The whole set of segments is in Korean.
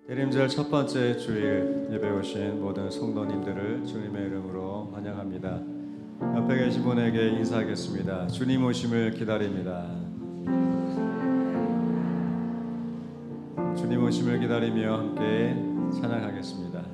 대림절 첫 번째 주일 예배 오신 모든 성도님들을 주님의 이름으로 환영합니다. 옆에 계신 분에게 인사하겠습니다. 주님 오심을 기다립니다. 주님 오심을 기다리며 함께 찬양하겠습니다.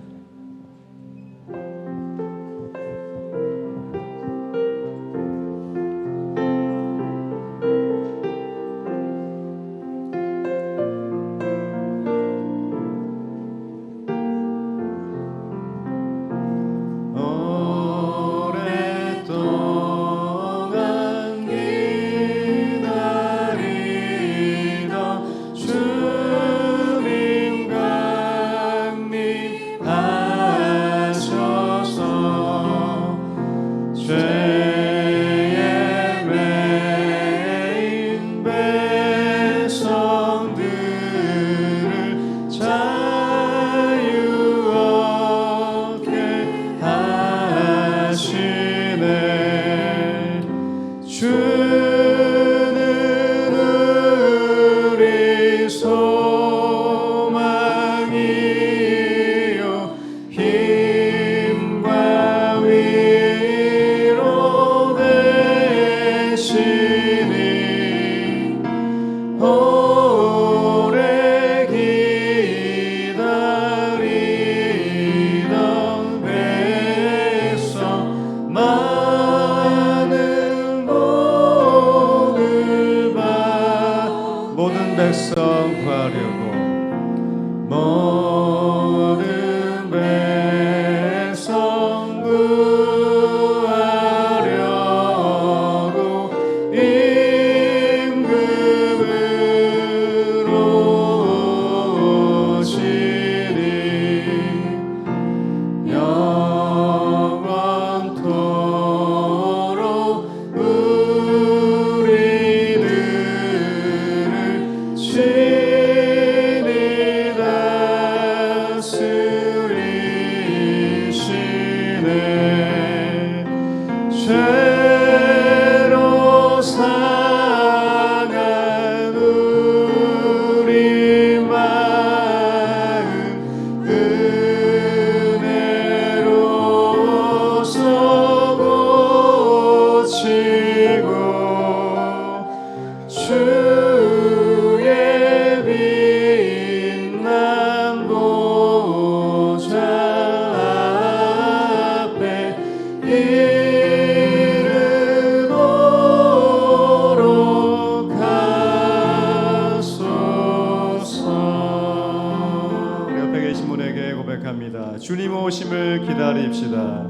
주님 오심을 기다립시다.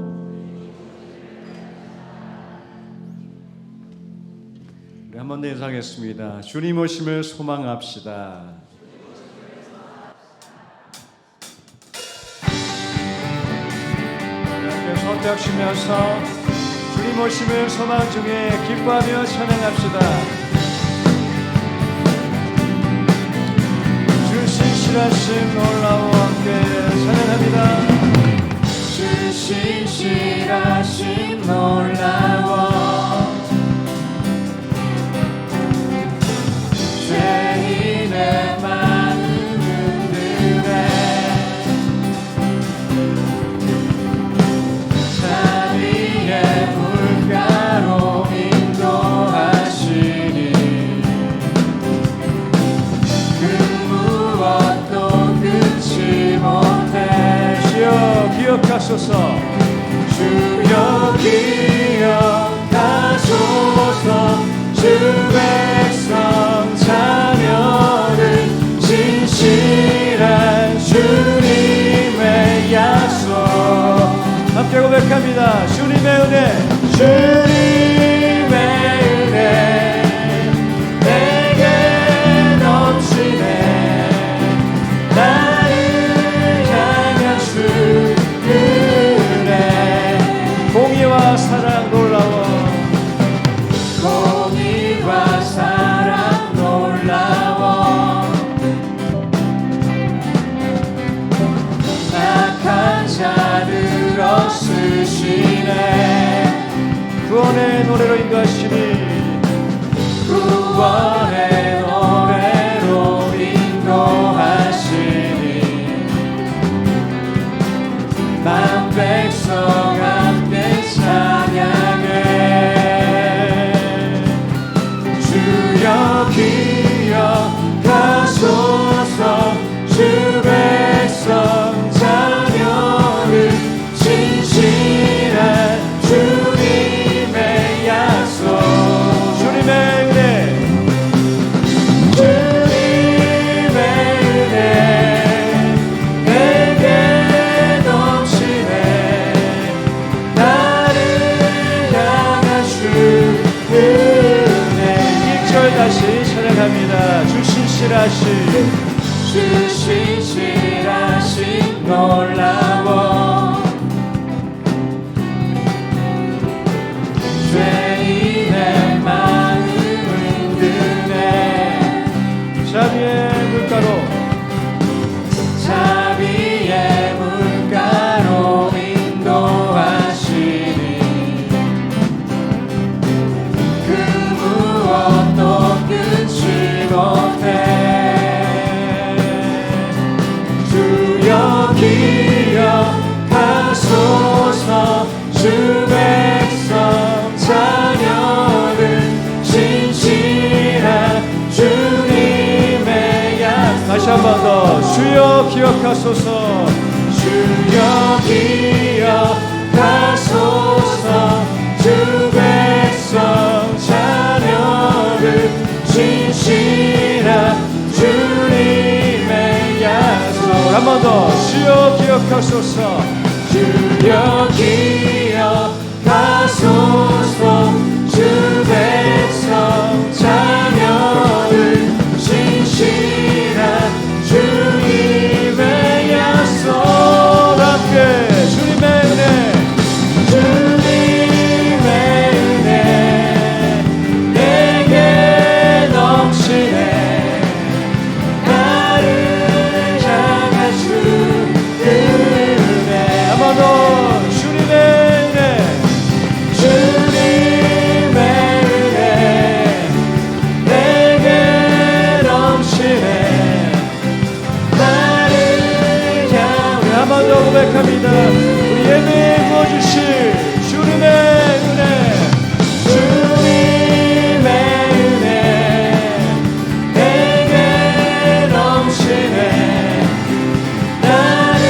우리 한 번 더 인사하겠습니다. 주님 오심을 소망합시다. 함께 손뼉 치면서 주님 오심을 소망 중에 기뻐하며 찬양합시다. 주 신실하심 놀라워 함께 찬양합니다. 주 신실하심 놀라워 죄인의 마음 흔드네 자비의 물가로 인도하시니 그 무엇도 끊지 못해 주여 기억하소서. 주여 기억하소서. 주 백성 자녀들 신실한 주님의 약속 함께 고백합니다. 주님의 은혜, 주님의 은혜 내게 넘치네 나를 향한 주 공의와 사랑 놀라워 공의와 사랑 놀라워 악한 자들 없으시네 구원의 노래로 인도하시니 구원의 노래로 인도하시니 만 백성 함께 찬양해 주여 기억하소서 주 백성 자녀를 진실한 주님의 약속 주님의 은혜 내게 넘치네 나를 향한 주 은혜 1절 다시 찬양합니다. 주 신실하신 놀라워 죄인의 마음을 드네 자비의 물가로 인도하시니 그 무엇도 끊지 못해 주여 기억하소서 주 백성 자녀를 진실한 주님의 약속 다시 한 번 더 주여 기억하소서 주여 기억하소서 주 백성 자녀를 진실한 주님의 약속 한 번 더 주여 기억하소서 주여 기억하소서 주 백성 자녀를 진실한 주님의 약속 함께 주님의 은혜 내게 넘치네 나를 향한 주 은혜 한 번 더 주님의 은혜 내게 넘치네 나를 향한 한 번 더 고백합니다. 우리 예배에 부어주실 주님의 은혜 주님의 은혜 내게 넘치네 나를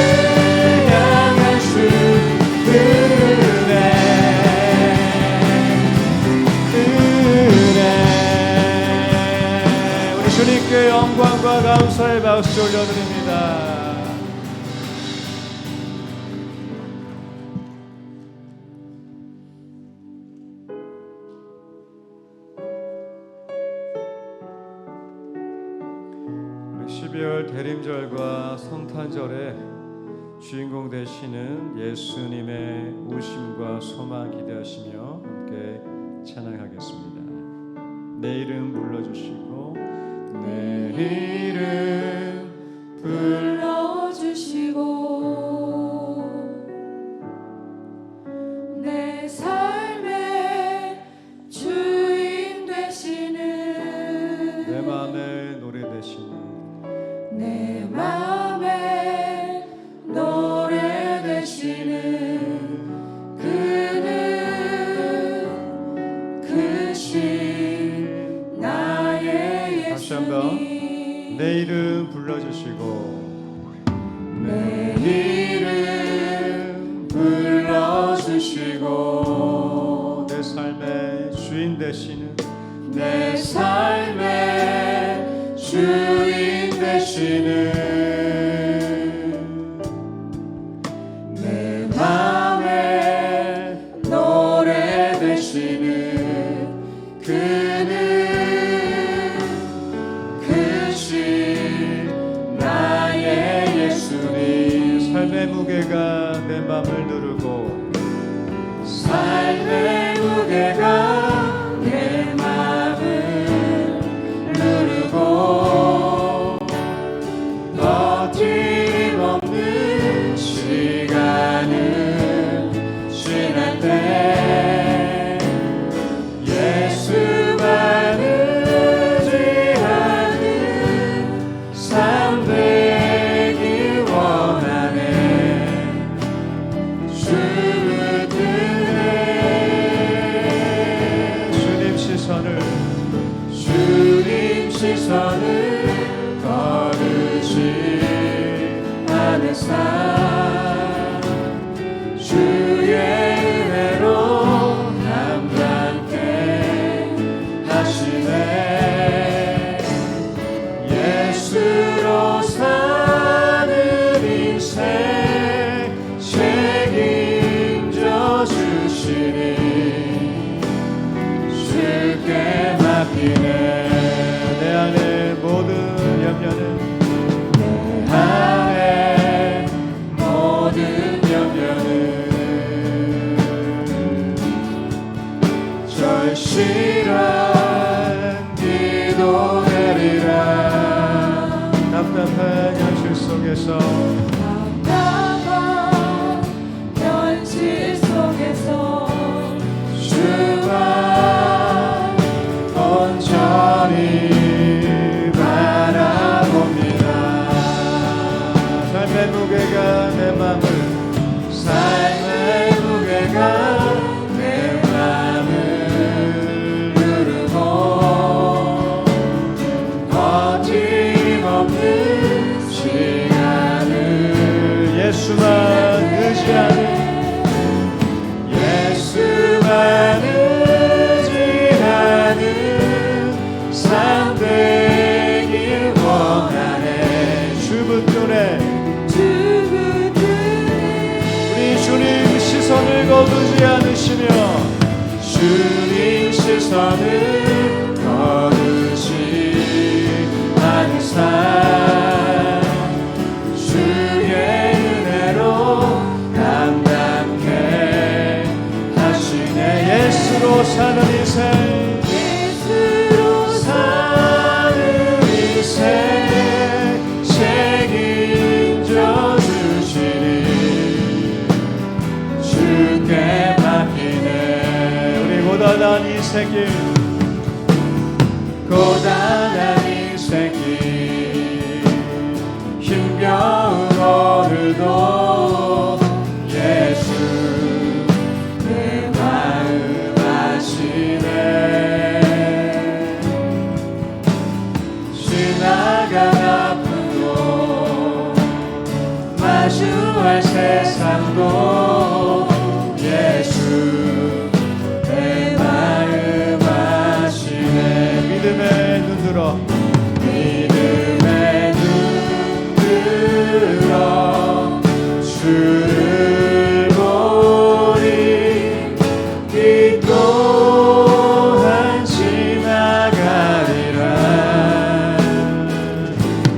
향한 주 은혜 우리 주님께 영광과 감사의 박수 올려드립니다. 우리 12월 대림절과 성탄절에 주인공 되시는 예수님의 오심과 소망 기대하시며 함께 찬양하겠습니다. 내 이름 불러주시고 내 이름 불러주시고 내 삶의 주인 되시는 내 마음에 노래 되시는 내 맘에 노래 되시는 그는 크신 나의 다시 한번 예수님 내 이름 불러주시고 내 이름 불러주시고 내 삶의 주인 되시는 내 삶의 주인 되시는 내 맘에 노래 되시는 그는 크신 나의 예수님 삶의 무게가 내 맘을 누르고 삶의 무게가 내 맘을 누르고 버팀없는 시간을 지날 때 예수만 의지하는 삶 되길 원하네 주만의 삶 주의 은혜로 남답게 하시네 예수로 사는 인생 책임져 주시니 주께 맡기네 내 안에 모든 염려는 내 안에 모든 염려는 절실한 기도 내리라 답답한 현실 속에서 답답한 현실 속에서 주만 온전히 바라봅니다 삶의 무게가 내 맘을 삶의 무게가 내 맘을 누르고 거침없는 시간을 예수만 의지하는 예수만 의지하는 삶 되길 원하네 주부꾼에 주부들의 우리 주님 시선을 거두지 않으시며 주님 시선을 거두지 않은 삶 주의 은혜로 감당케 하시네 예수로 사는 인생 예수로 사는 인생 책임져 주시니 주께 맡기네 우리 고단한 인생길 고단한 인생길 힘겨운 오늘도 예수 내 마음 아시네 지나간 아픔도 마주할 세상도 예수 내 마음 아시네 믿음의 눈 들어 믿음의 눈 들어 주를 보리 이 또한 지나가리라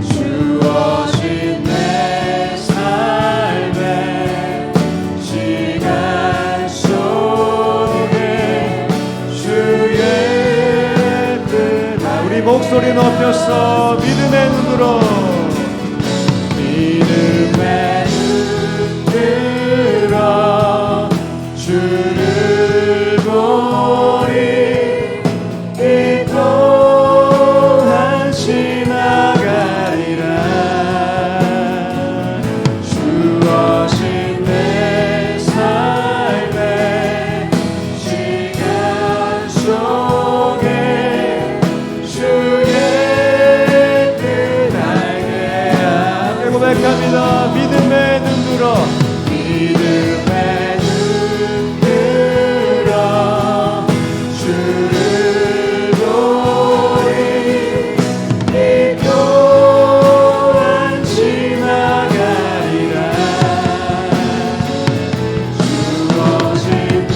주어진 내 삶의 시간 속에 주의 뜻 우리 목소리 높여서 믿음의 눈 들어 믿음의 눈 들어 주를 보리 이 또한 지나가리라 주어진 내 삶의 시간 속에 주의 뜻 알게 하네 고백합니다 믿음의 눈 들어 믿음의 눈 들어 주를 보리 이 또한 지나가리라 주어진 내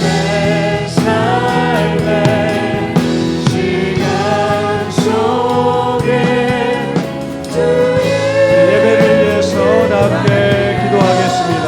삶의 시간 속에 주의 예배를 위해서 함께 기도하겠습니다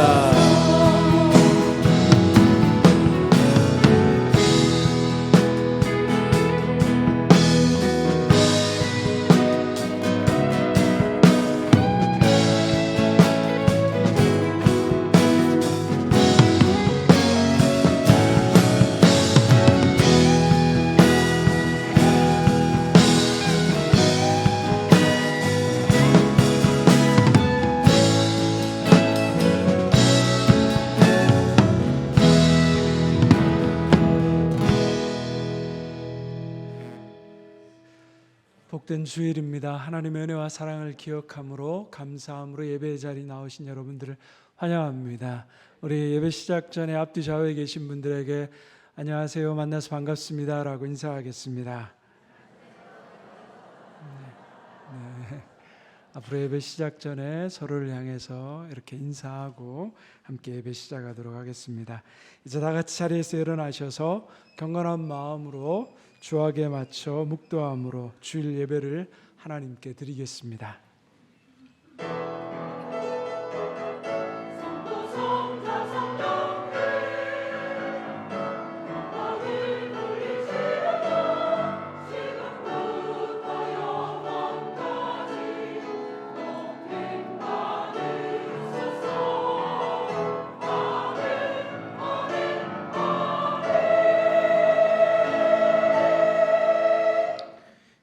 복된 주일입니다. 하나님의 은혜와 사랑을 기억함으로 감사함으로 예배 자리 나오신 여러분들을 환영합니다. 우리 예배 시작 전에 앞뒤 좌우에 계신 분들에게 안녕하세요, 만나서 반갑습니다 라고 인사하겠습니다. 네. 앞으로 예배 시작 전에 서로를 향해서 이렇게 인사하고 함께 예배 시작하도록 하겠습니다. 이제 다 같이 자리에서 일어나셔서 경건한 마음으로 주악에 맞춰 묵도함으로 주일 예배를 하나님께 드리겠습니다.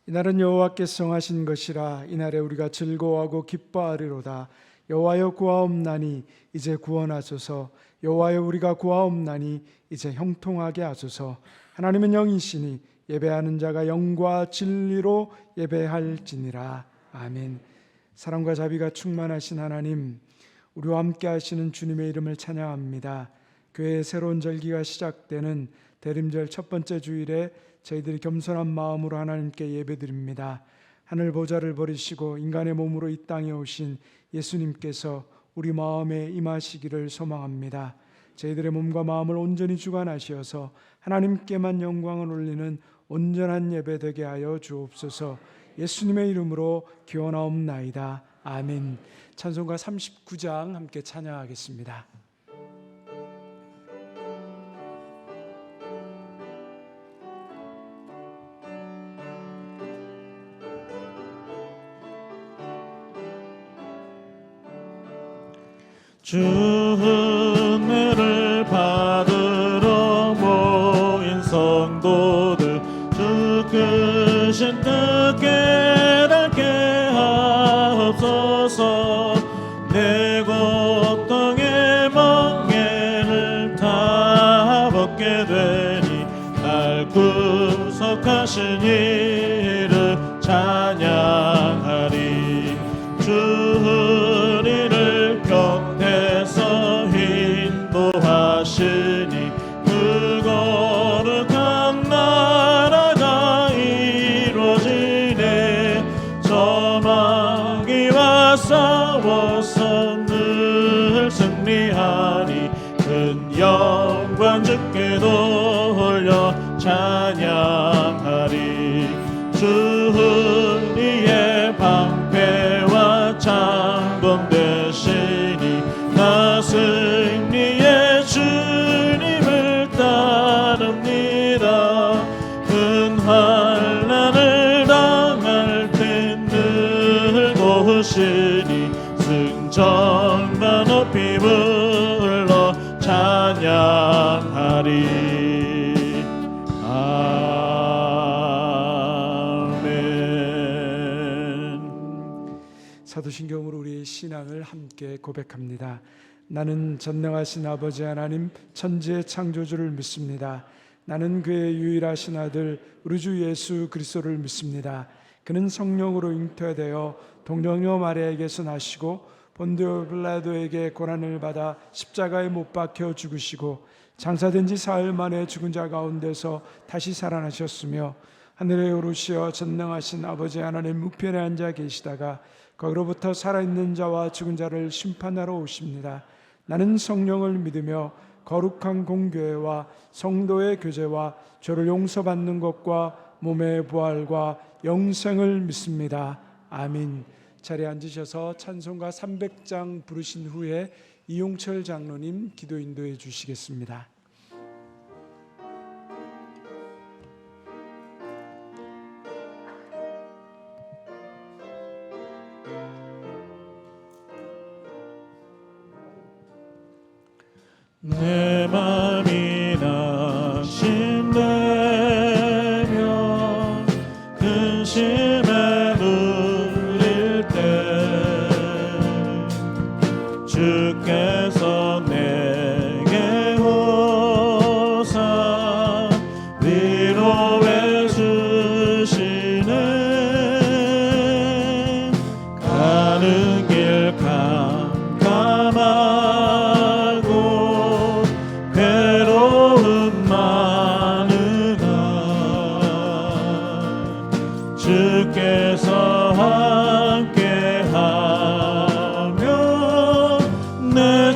이날은 여호와께서 정하신 것이라. 이날에 우리가 즐거워하고 기뻐하리로다. 여호와여 구하옵나니 이제 구원하소서. 여호와여 우리가 구하옵나니 이제 형통하게 하소서. 하나님은 영이시니 예배하는 자가 영과 진리로 예배할지니라. 아멘. 사랑과 자비가 충만하신 하나님, 우리와 함께 하시는 주님의 이름을 찬양합니다. 교회의 새로운 절기가 시작되는 대림절 첫 번째 주일에 저희들이 겸손한 마음으로 하나님께 예배드립니다. 하늘 보좌를 버리시고 인간의 몸으로 이 땅에 오신 예수님께서 우리 마음에 임하시기를 소망합니다. 저희들의 몸과 마음을 온전히 주관하시어서 하나님께만 영광을 올리는 온전한 예배 되게 하여 주옵소서. 예수님의 이름으로 기원하옵나이다. 아멘. 찬송가 39장 함께 찬양하겠습니다. 주 은혜를 받으러 모인 성도들, 주 크신 뜻 깨닫게 하옵소서. 내 고통의 멍에를 다 벗게 되니 날 구속하신 이를 찬양하리. 주 우리를 곁에서 인도하시니 그 거룩한 나라가 이루어지네. 저 마귀와 싸워서 늘 승리하니 큰 영광 주께 돌려 찬양하리. 주 우리의 방패와 창검 되시니 나 승리의 주님을 따릅니다. 큰 환난을 당할 때 늘 도우시니 승전만 높이 불러 찬양하리. 사도신경으로 우리의 신앙을 함께 고백합니다. 나는 전능하신 아버지 하나님 천지의 창조주를 믿습니다. 나는 그의 유일하신 아들 우리 주 예수 그리스도를 믿습니다. 그는 성령으로 잉태되어 동정녀 마리아에게서 나시고 본디오 빌라도에게 고난을 받아 십자가에 못 박혀 죽으시고 장사된 지 사흘 만에 죽은 자 가운데서 다시 살아나셨으며 하늘에 오르시어 전능하신 아버지 하나님 우편에 앉아 계시다가 거기로부터 살아있는 자와 죽은 자를 심판하러 오십니다. 나는 성령을 믿으며 거룩한 공교회와 성도의 교제와 죄를 용서받는 것과 몸의 부활과 영생을 믿습니다. 아멘. 자리에 앉으셔서 찬송가 300장 부르신 후에 이용철 장로님 기도 인도해 주시겠습니다. 내 맘이 낙심되며 근심에 눌릴 때 주께서 내게 오사 위로해 주시네.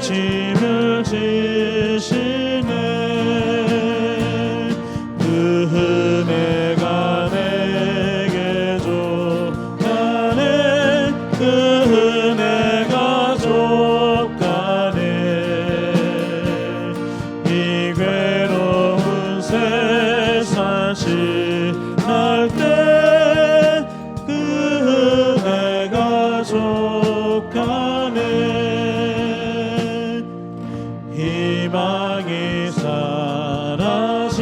짐을 지시네. 그 은혜가 내게 족하네. 그 은혜가 족하네. 이 괴로운 세상 지날 때 그 은혜가 족하네. 희망이 사라지고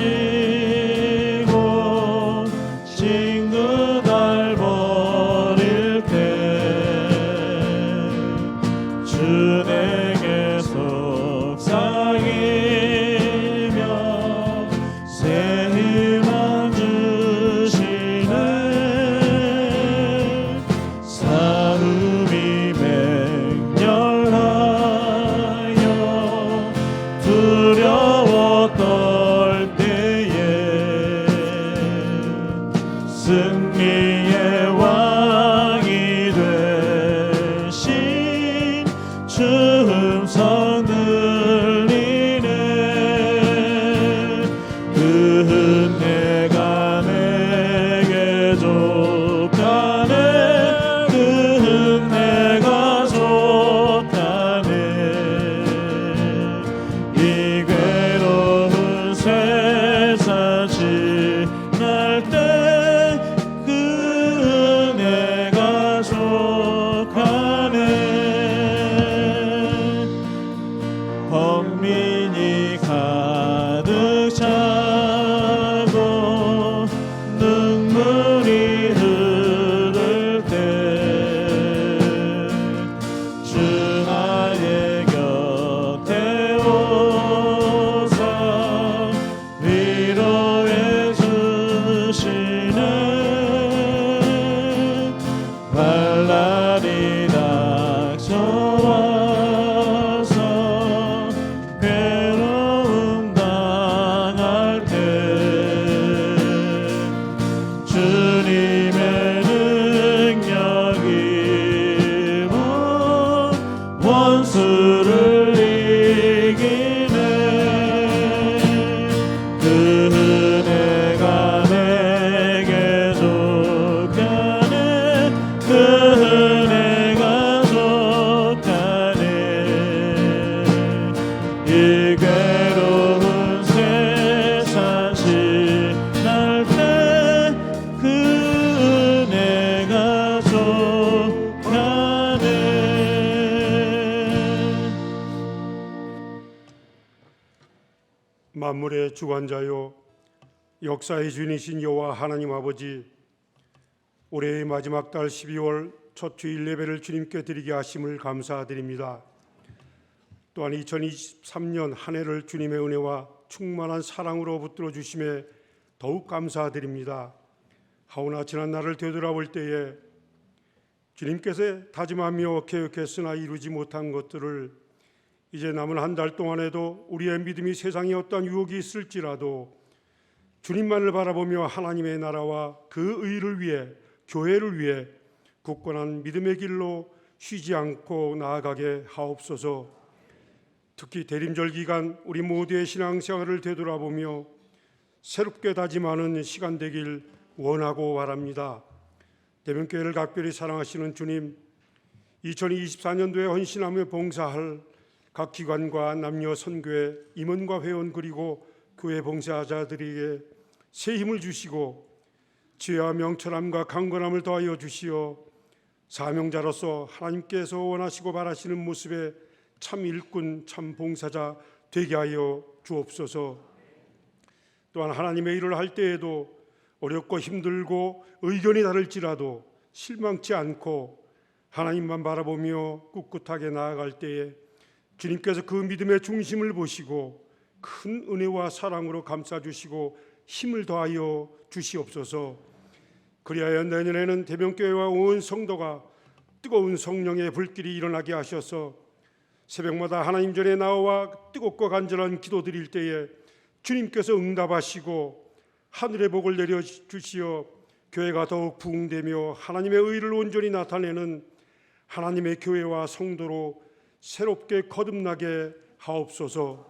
친구 날 버릴 때 주 내게 속삭이며 새 희망 주시네. 싸움이 맹렬하여 두려워 떨 때에 승리의 왕이 되신 주 음성 들리네. 그 은혜가 내게 족하네. 그 은혜가 족하네. 이 괴로운 세상 지날 때 그 은혜가 족하네. 범민이 가득 차고 눈물이 흐를 때 주 나의 곁에 오사 위로해 주시네. 발날이 닥쳐와서 괴로움 당할 때 주님의 능력이 원수를 이기네. 그 은혜가 내게 족하네. 그 은혜가 족하네. 이 괴로운 세상 지날 때 그 은혜가 족하네. 만물의 주관자요 역사의 주인이신 여호와 하나님 아버지, 올해의 마지막 달 12월 첫 주일 예배를 주님께 드리게 하심을 감사드립니다. 또한 2023년 한 해를 주님의 은혜와 충만한 사랑으로 붙들어 주심에 더욱 감사드립니다. 하오나 지난 날을 되돌아볼 때에 주님께서 다짐하며 계획했으나 이루지 못한 것들을 이제 남은 한 달 동안에도 우리의 믿음이 세상에 어떤 유혹이 있을지라도 주님만을 바라보며 하나님의 나라와 그 의를 위해, 교회를 위해 굳건한 믿음의 길로 쉬지 않고 나아가게 하옵소서. 특히 대림절 기간 우리 모두의 신앙생활을 되돌아보며 새롭게 다짐하는 시간 되길 원하고 바랍니다. 대면교회를 각별히 사랑하시는 주님, 2024년도에 헌신하며 봉사할 각 기관과 남녀 선교회 임원과 회원 그리고 교회 봉사자들에게 새 힘을 주시고 지혜와 명철함과 강건함을 더하여 주시어 사명자로서 하나님께서 원하시고 바라시는 모습에 참 일꾼, 참 봉사자 되게 하여 주옵소서. 또한 하나님의 일을 할 때에도 어렵고 힘들고 의견이 다를지라도 실망치 않고 하나님만 바라보며 꿋꿋하게 나아갈 때에 주님께서 그 믿음의 중심을 보시고 큰 은혜와 사랑으로 감싸주시고 힘을 더하여 주시옵소서. 그리하여 내년에는 대변교회와 온 성도가 뜨거운 성령의 불길이 일어나게 하셔서 새벽마다 하나님 전에 나와 뜨겁고 간절한 기도 드릴 때에 주님께서 응답하시고 하늘의 복을 내려주시어 교회가 더욱 부흥되며 하나님의 의를 온전히 나타내는 하나님의 교회와 성도로 새롭게 거듭나게 하옵소서.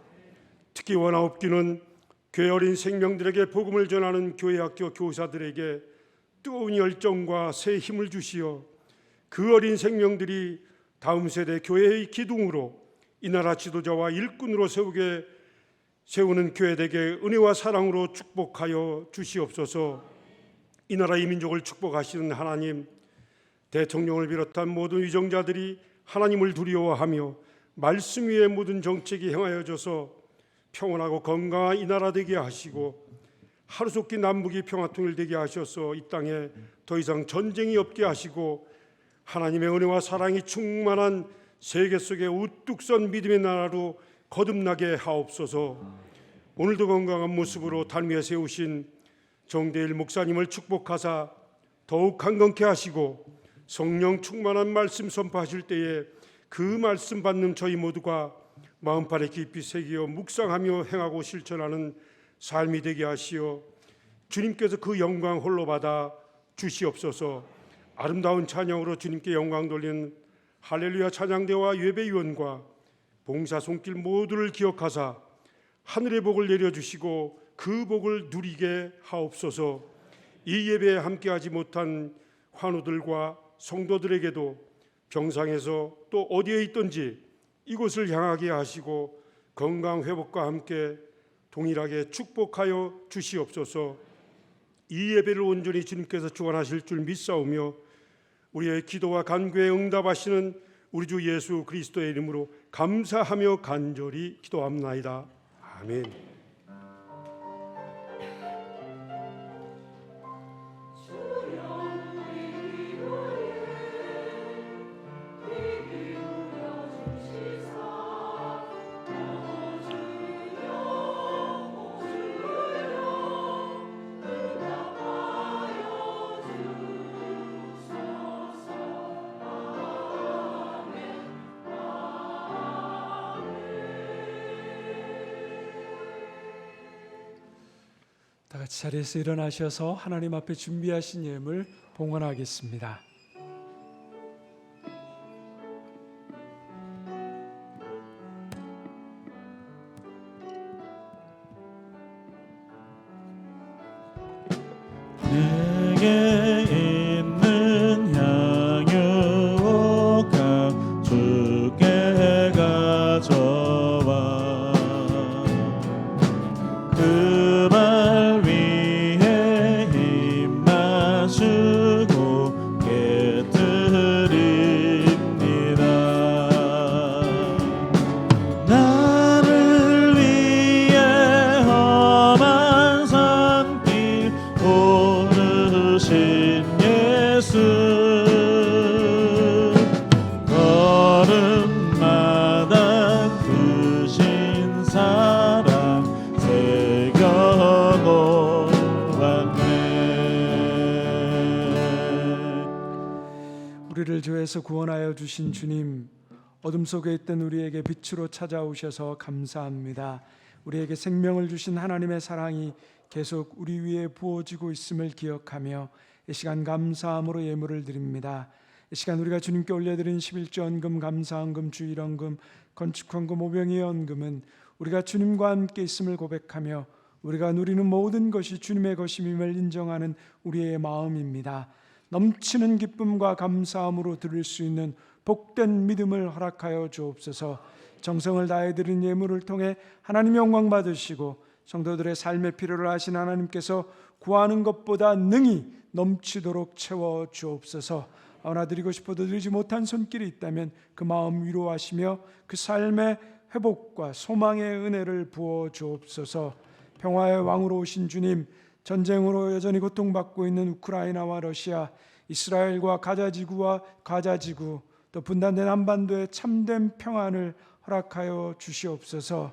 특히 원하옵기는 교회 어린 생명들에게 복음을 전하는 교회학교 교사들에게 뜨거운 열정과 새 힘을 주시어 그 어린 생명들이 다음 세대 교회의 기둥으로 이 나라 지도자와 일꾼으로 세우는 교회되게 은혜와 사랑으로 축복하여 주시옵소서. 이 나라 이 민족을 축복하시는 하나님, 대통령을 비롯한 모든 위정자들이 하나님을 두려워하며 말씀 위에 모든 정책이 행하여져서 평온하고 건강한 이 나라 되게 하시고 하루속히 남북이 평화통일되게 하셔서 이 땅에 더 이상 전쟁이 없게 하시고 하나님의 은혜와 사랑이 충만한 세계 속에 우뚝 선 믿음의 나라로 거듭나게 하옵소서. 오늘도 건강한 모습으로 단위에 세우신 정대일 목사님을 축복하사 더욱 강건케 하시고 성령 충만한 말씀 선포하실 때에 그 말씀 받는 저희 모두가 마음판에 깊이 새기어 묵상하며 행하고 실천하는 삶이 되게 하시어 주님께서 그 영광 홀로 받아 주시옵소서. 아름다운 찬양으로 주님께 영광 돌리는 할렐루야 찬양대와 예배위원과 봉사 손길 모두를 기억하사 하늘의 복을 내려주시고 그 복을 누리게 하옵소서. 이 예배에 함께하지 못한 환우들과 성도들에게도 병상에서 또 어디에 있든지 이곳을 향하게 하시고 건강 회복과 함께 동일하게 축복하여 주시옵소서. 이 예배를 온전히 주님께서 주관하실 줄 믿사오며 우리의 기도와 간구에 응답하시는 우리 주 예수 그리스도의 이름으로 감사하며 간절히 기도합나이다. 아멘. 다 같이 자리에서 일어나셔서 하나님 앞에 준비하신 예물 봉헌하겠습니다. 내게 있는 향유가 주께 가져와 그 발 위에 입맞추고 깨뜨립니다. 나를 위해 험한 산길 오르신 예수 걸음마다 크신 사랑 우리를 죄에서 구원하여 주신 주님, 어둠 속에 있던 우리에게 빛으로 찾아오셔서 감사합니다. 우리에게 생명을 주신 하나님의 사랑이 계속 우리 위에 부어지고 있음을 기억하며 이 시간 감사함으로 예물을 드립니다. 이 시간 우리가 주님께 올려드린 11조 헌금, 감사헌금, 주일헌금, 건축헌금, 오병이의 헌금은 우리가 주님과 함께 있음을 고백하며 우리가 누리는 모든 것이 주님의 것임을 인정하는 우리의 마음입니다. 넘치는 기쁨과 감사함으로 드릴 수 있는 복된 믿음을 허락하여 주옵소서. 정성을 다해 드린 예물을 통해 하나님 영광 받으시고 성도들의 삶의 필요를 아신 하나님께서 구하는 것보다 능히 넘치도록 채워 주옵소서. 하나 드리고 싶어도 드리지 못한 손길이 있다면 그 마음 위로하시며 그 삶의 회복과 소망의 은혜를 부어 주옵소서. 평화의 왕으로 오신 주님, 전쟁으로 여전히 고통받고 있는 우크라이나와 러시아, 이스라엘과 가자지구, 또 분단된 한반도의 참된 평안을 허락하여 주시옵소서.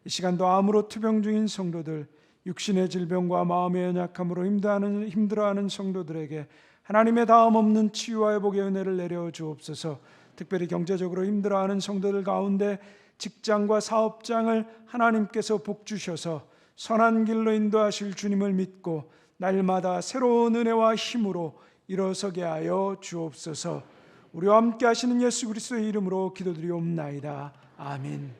이 시간도 암으로 투병 중인 성도들, 육신의 질병과 마음의 연약함으로 힘들어하는 성도들에게 하나님의 다음 없는 치유와 회복의 은혜를 내려 주옵소서. 특별히 경제적으로 힘들어하는 성도들 가운데 직장과 사업장을 하나님께서 복 주셔서 선한 길로 인도하실 주님을 믿고 날마다 새로운 은혜와 힘으로 일어서게 하여 주옵소서. 우리와 함께 하시는 예수 그리스도의 이름으로 기도드리옵나이다. 아멘.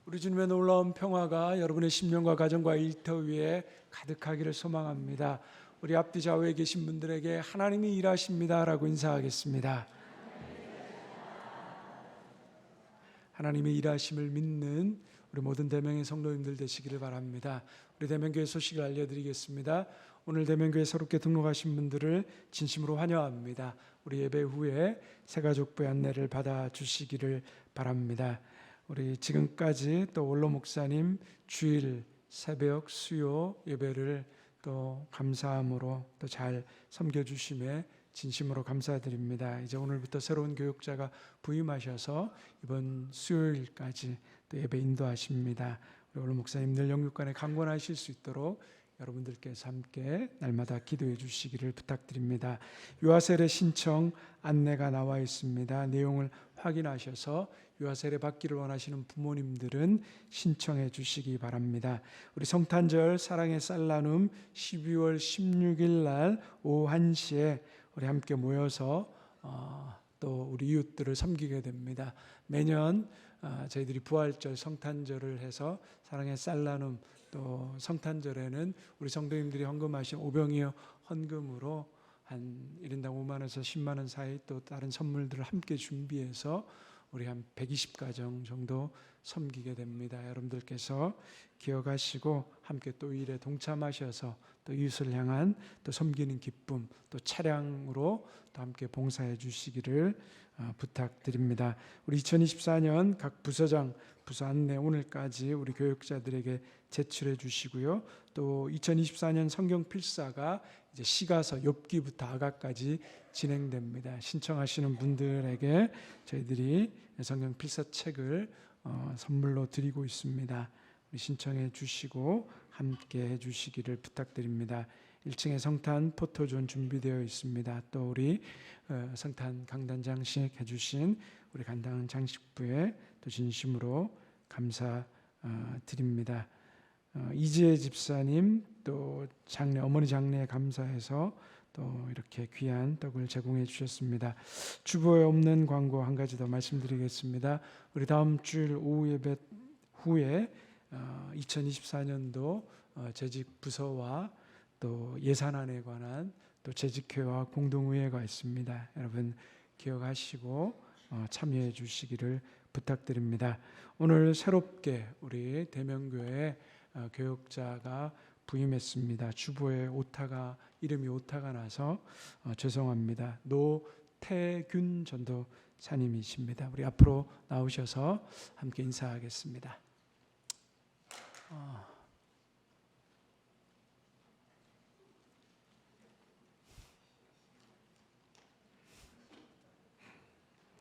우리 주님의 놀라운 평화가 여러분의 심령과 가정과 일터 위에 가득하기를 소망합니다. 우리 앞뒤 좌우에 계신 분들에게 하나님이 일하십니다라고 인사하겠습니다. 하나님의 일하심을 믿는 우리 모든 대명의 성도님들 되시기를 바랍니다. 우리 대명교회 소식을 알려드리겠습니다. 오늘 대명교회 새롭게 등록하신 분들을 진심으로 환영합니다. 우리 예배 후에 새가족부의 안내를 받아주시기를 바랍니다. 우리 지금까지 또 원로 목사님 주일 새벽 수요 예배를 또 감사함으로 또 잘 섬겨주심에 진심으로 감사드립니다. 이제 오늘부터 새로운 교육자가 부임하셔서 이번 수요일까지 또 예배 인도하십니다. 우리 원로 목사님들 영육간에 강권하실 수 있도록 여러분들께서 함께 날마다 기도해 주시기를 부탁드립니다. 유아세례 신청 안내가 나와 있습니다. 내용을 확인하셔서 유아세례 받기를 원하시는 부모님들은 신청해 주시기 바랍니다. 우리 성탄절 사랑의 쌀 나눔 12월 16일 날 오후 1시에 우리 함께 모여서 또 우리 이웃들을 섬기게 됩니다. 매년 저희들이 부활절 성탄절을 해서 사랑의 쌀 나눔 또 성탄절에는 우리 성도님들이 헌금하신 오병이어 헌금으로 한 1인당 5만 원에서 10만 원 사이 또 다른 선물들을 함께 준비해서 우리 한 120가정 정도 섬기게 됩니다. 여러분들께서 기억하시고 함께 또 일에 동참하셔서 또 이웃을 향한 또 섬기는 기쁨 또 차량으로 또 함께 봉사해 주시기를 부탁드립니다. 우리 2024년 각 부서장 부서 안내 오늘까지 우리 교육자들에게 제출해 주시고요. 또 2024년 성경 필사가 이제 시가서 욥기부터 아가까지 진행됩니다. 신청하시는 분들에게 저희들이 성경 필사책을 선물로 드리고 있습니다. 우리 신청해 주시고 함께 해 주시기를 부탁드립니다. 1층에 성탄 포토존 준비되어 있습니다. 또 우리 성탄 강단 장식 해주신 우리 강단 장식부에 또 진심으로 감사드립니다. 이지혜 집사님 또 장례 어머니 장례에 감사해서 또 이렇게 귀한 떡을 제공해 주셨습니다. 주보에 없는 광고 한 가지 더 말씀드리겠습니다. 우리 다음 주일 오후 예배 후에 2024년도 재직 부서와 또 예산안에 관한 또 재직회와 공동의회가 있습니다. 여러분 기억하시고 참여해 주시기를 부탁드립니다. 오늘 새롭게 우리 대명교회 교육자가 부임했습니다. 주보에 이름이 오타가 나서 죄송합니다. 노태균 전도사님이십니다. 우리 앞으로 나오셔서 함께 인사하겠습니다.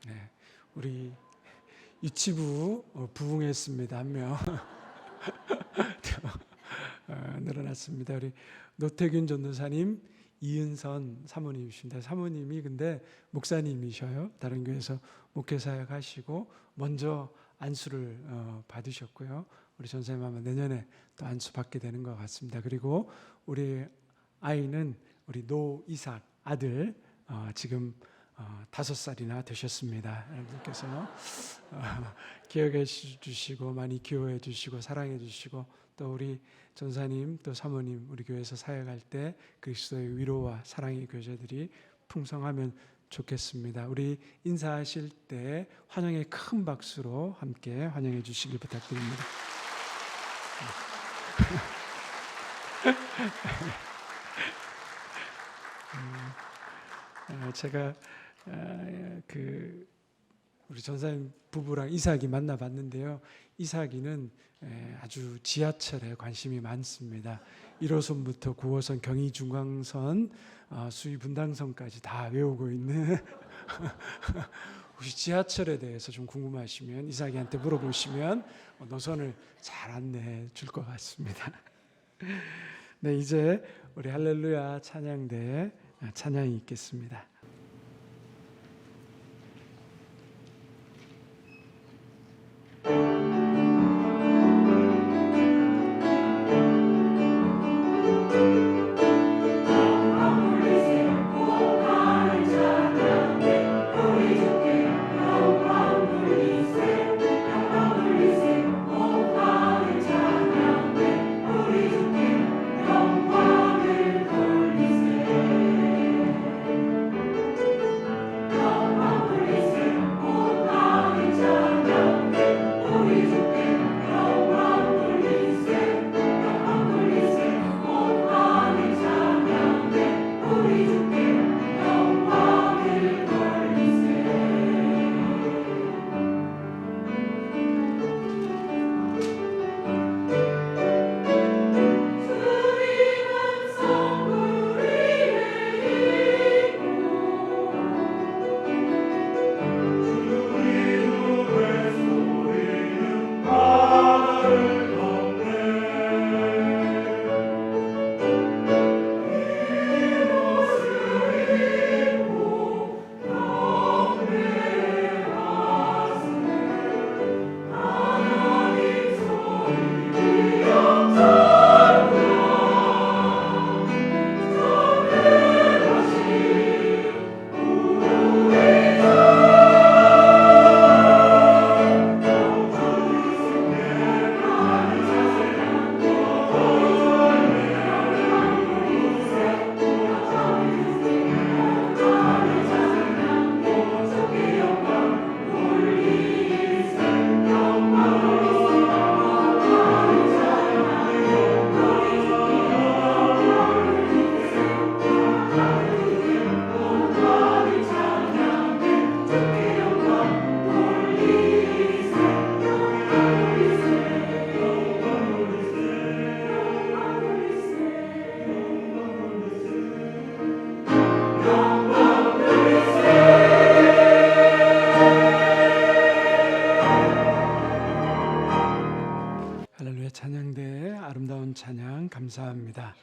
네, 우리 유치부 부흥했습니다. 한 명 늘어났습니다. 우리 노태균 전도사님, 이은선 사모님이십니다. 사모님이 근데 목사님이셔요. 다른 교회에서 목회사역 하시고 먼저 안수를 받으셨고요. 우리 전사님 아마 내년에 또 안수 받게 되는 것 같습니다. 그리고 우리 아이는 우리 노이삭 아들 지금 5살이나 되셨습니다. 여러분께서 기억해 주시고 많이 기호해 주시고 사랑해 주시고 또 우리 전사님 또 사모님 우리 교회에서 사역할 때 그리스도의 위로와 사랑의 교제들이 풍성하면 좋겠습니다. 우리 인사하실 때 환영의 큰 박수로 함께 환영해 주시길 부탁드립니다. 제가 우리 전사님 부부랑 이삭이 만나봤는데요. 이삭이는 아주 지하철에 관심이 많습니다. 1호선부터 9호선, 경의중앙선, 수의분당선까지 다 외우고 있는 혹시 지하철에 대해서 좀 궁금하시면 이삭이한테 물어보시면 노선을 잘 안내해 줄 것 같습니다. 네, 이제 우리 할렐루야 찬양대에 찬양이 있겠습니다. 감사합니다.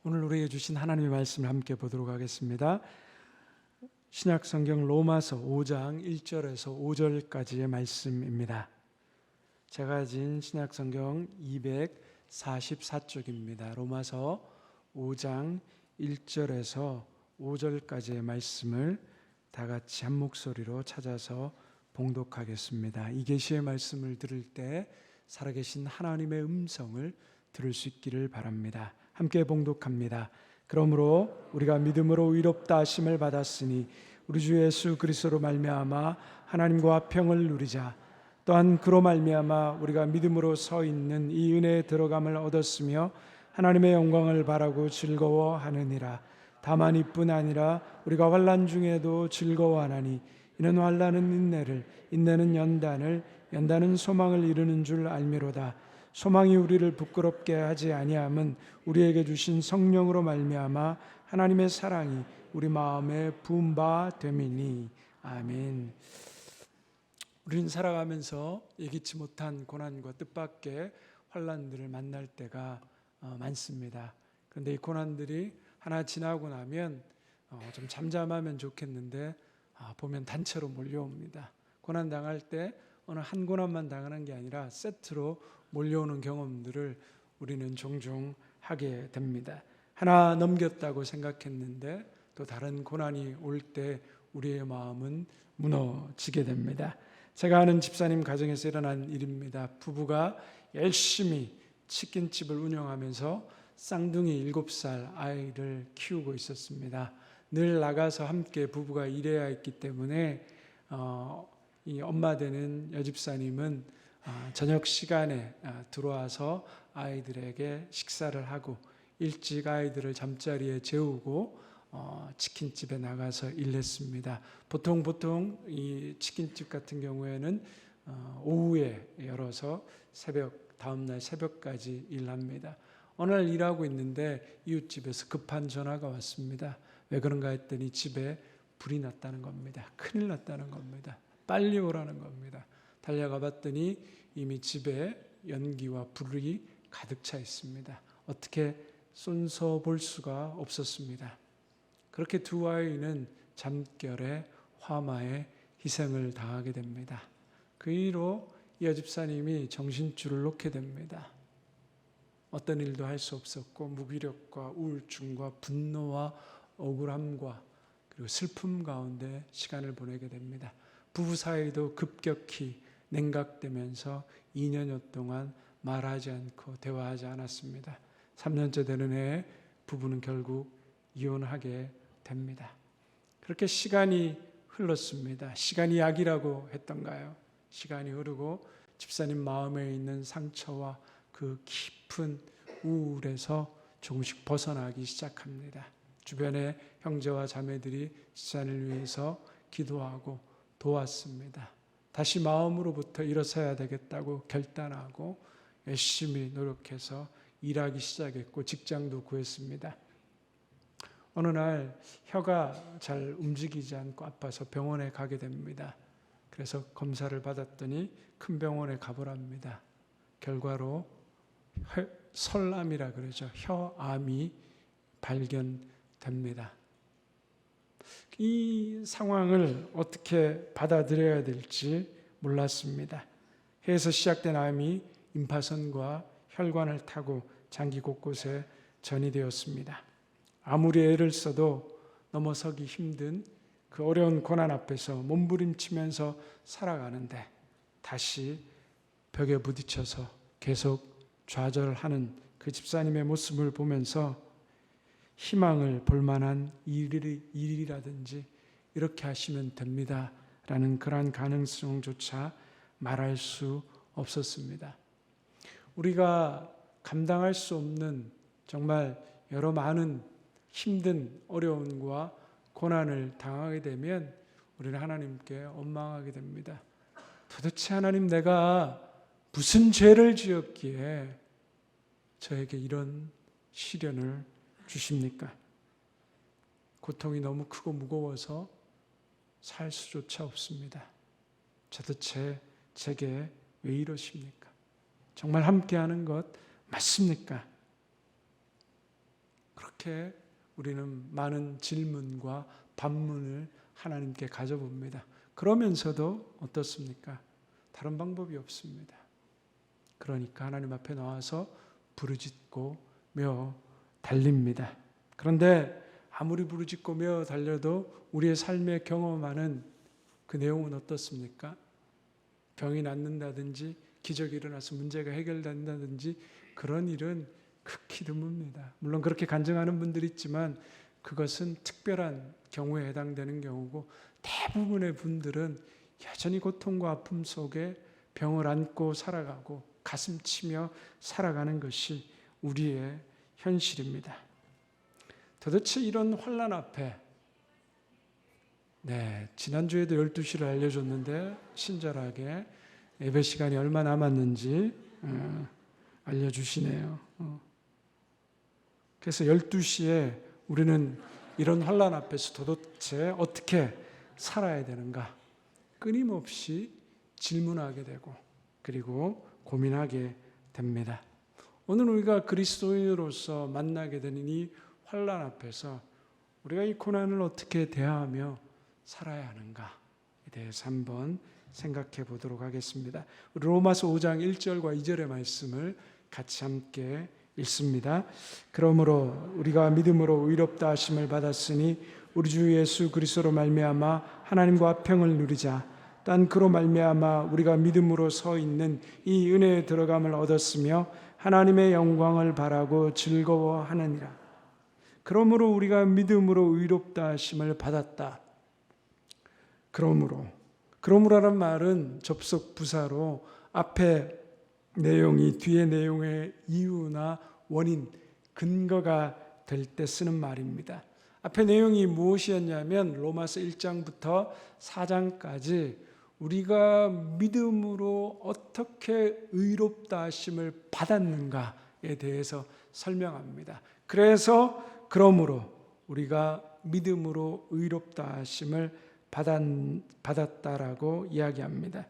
오늘 우리에게 주신 하나님의 말씀을 함께 보도록 하겠습니다. 신약 성경 로마서 5장 1절에서 5절까지의 말씀입니다. 제가 가진 신약 성경 244쪽입니다. 로마서 5장 1절에서 5절까지의 말씀을 다 같이 한 목소리로 찾아서 봉독하겠습니다. 이 계시의 말씀을 들을 때 살아계신 하나님의 음성을 들을 수 있기를 바랍니다. 함께 봉독합니다. 그러므로 우리가 믿음으로 의롭다 하심을 받았으니 우리 주 예수 그리스도로 말미암아 하나님과 평을 누리자. 또한 그로 말미암아 우리가 믿음으로 서 있는 이 은혜에 들어감을 얻었으며 하나님의 영광을 바라고 즐거워하느니라. 다만 이뿐 아니라 우리가 환난 중에도 즐거워하나니 이는 환난은 인내를, 인내는 연단을, 연단은 소망을 이루는 줄 알미로다. 소망이 우리를 부끄럽게 하지 아니함은 우리에게 주신 성령으로 말미암아 하나님의 사랑이 우리 마음에 부은 바 됨이니. 아멘. 우리는 살아가면서 예기치 못한 고난과 뜻밖의 환난들을 만날 때가 많습니다. 그런데 이 고난들이 하나 지나고 나면 좀 잠잠하면 좋겠는데 보면 단체로 몰려옵니다. 고난 당할 때 어느 한 고난만 당하는 게 아니라 세트로 몰려오는 경험들을 우리는 종종 하게 됩니다. 하나 넘겼다고 생각했는데 또 다른 고난이 올 때 우리의 마음은 무너지게 됩니다. 제가 아는 집사님 가정에서 일어난 일입니다. 부부가 열심히 치킨집을 운영하면서 쌍둥이 7살 아이를 키우고 있었습니다. 늘 나가서 함께 부부가 일해야 했기 때문에 이 엄마 되는 여집사님은 저녁 시간에 들어와서 아이들에게 식사를 하고 일찍 아이들을 잠자리에 재우고 치킨집에 나가서 일했습니다. 보통 이 치킨집 같은 경우에는 오후에 열어서 다음날 새벽까지 일합니다. 어느 날 일하고 있는데 이웃집에서 급한 전화가 왔습니다. 왜 그런가 했더니 집에 불이 났다는 겁니다. 큰일 났다는 겁니다. 빨리 오라는 겁니다. 달려가 봤더니 이미 집에 연기와 불이 가득 차 있습니다. 어떻게 쏜서 볼 수가 없었습니다. 그렇게 두 아이는 잠결에 화마에 희생을 당하게 됩니다. 그 이후로 이 여집사님이 정신줄을 놓게 됩니다. 어떤 일도 할 수 없었고 무기력과 우울증과 분노와 억울함과 그리고 슬픔 가운데 시간을 보내게 됩니다. 부부 사이도 급격히 냉각되면서 2년여 동안 말하지 않고 대화하지 않았습니다. 3년째 되는 해에 부부는 결국 이혼하게 됩니다. 그렇게 시간이 흘렀습니다. 시간이 약이라고 했던가요? 시간이 흐르고 집사님 마음에 있는 상처와 그 깊은 우울에서 조금씩 벗어나기 시작합니다. 주변의 형제와 자매들이 집사님을 위해서 기도하고 도왔습니다. 다시 마음으로부터 일어서야 되겠다고 결단하고 열심히 노력해서 일하기 시작했고 직장도 구했습니다. 어느 날 혀가 잘 움직이지 않고 아파서 병원에 가게 됩니다. 그래서 검사를 받았더니 큰 병원에 가보랍니다. 결과로 설암이라 그러죠. 혀암이 발견됩니다. 이 상황을 어떻게 받아들여야 될지 몰랐습니다. 혀에서 시작된 암이 임파선과 혈관을 타고 장기 곳곳에 전이되었습니다. 아무리 애를 써도 넘어서기 힘든 그 어려운 고난 앞에서 몸부림치면서 살아가는데 다시 벽에 부딪혀서 계속 좌절하는 그 집사님의 모습을 보면서 희망을 볼 만한 일이라든지 이렇게 하시면 됩니다 라는 그러한 가능성조차 말할 수 없었습니다. 우리가 감당할 수 없는 정말 여러 많은 힘든 어려움과 고난을 당하게 되면 우리는 하나님께 원망하게 됩니다. 도대체 하나님, 내가 무슨 죄를 지었기에 저에게 이런 시련을 주십니까? 고통이 너무 크고 무거워서 살 수조차 없습니다. 도대체 제게 왜 이러십니까? 정말 함께하는 것 맞습니까? 그렇게 우리는 많은 질문과 반문을 하나님께 가져봅니다. 그러면서도 어떻습니까? 다른 방법이 없습니다. 그러니까 하나님 앞에 나와서 부르짖고 며 달립니다. 그런데 아무리 부르짖고 며 달려도 우리의 삶에 경험하는 그 내용은 어떻습니까? 병이 낫는다든지 기적이 일어나서 문제가 해결된다든지 그런 일은 극히 드뭅니다. 물론 그렇게 간증하는 분들이 있지만 그것은 특별한 경우에 해당되는 경우고, 대부분의 분들은 여전히 고통과 아픔 속에 병을 안고 살아가고 가슴 치며 살아가는 것이 우리의 현실입니다. 도대체 이런 환난 앞에, 지난주에도 12시를 알려줬는데 친절하게 예배 시간이 얼마 남았는지 알려주시네요. 그래서 12시에 우리는 이런 환난 앞에서 도대체 어떻게 살아야 되는가 끊임없이 질문하게 되고 그리고 고민하게 됩니다. 오늘 우리가 그리스도인으로서 만나게 되는 이 환난 앞에서 우리가 이 고난을 어떻게 대하며 살아야 하는가에 대해서 한번 생각해 보도록 하겠습니다. 로마서 5장 1절과 2절의 말씀을 같이 함께 읽습니다. 그러므로 우리가 믿음으로 의롭다 하심을 받았으니 우리 주 예수 그리스도로 말미암아 하나님과 평을 누리자. 딴 그로 말미암아 우리가 믿음으로 서 있는 이 은혜에 들어감을 얻었으며 하나님의 영광을 바라고 즐거워하느니라. 그러므로 우리가 믿음으로 의롭다 하심을 받았다. 그러므로라는 말은 접속 부사로 앞에 내용이 뒤에 내용의 이유나 원인, 근거가 될 때 쓰는 말입니다. 앞에 내용이 무엇이었냐면 로마서 1장부터 4장까지 우리가 믿음으로 어떻게 의롭다 하심을 받았는가에 대해서 설명합니다. 그래서 그러므로 우리가 믿음으로 의롭다 하심을 받았다라고 이야기합니다.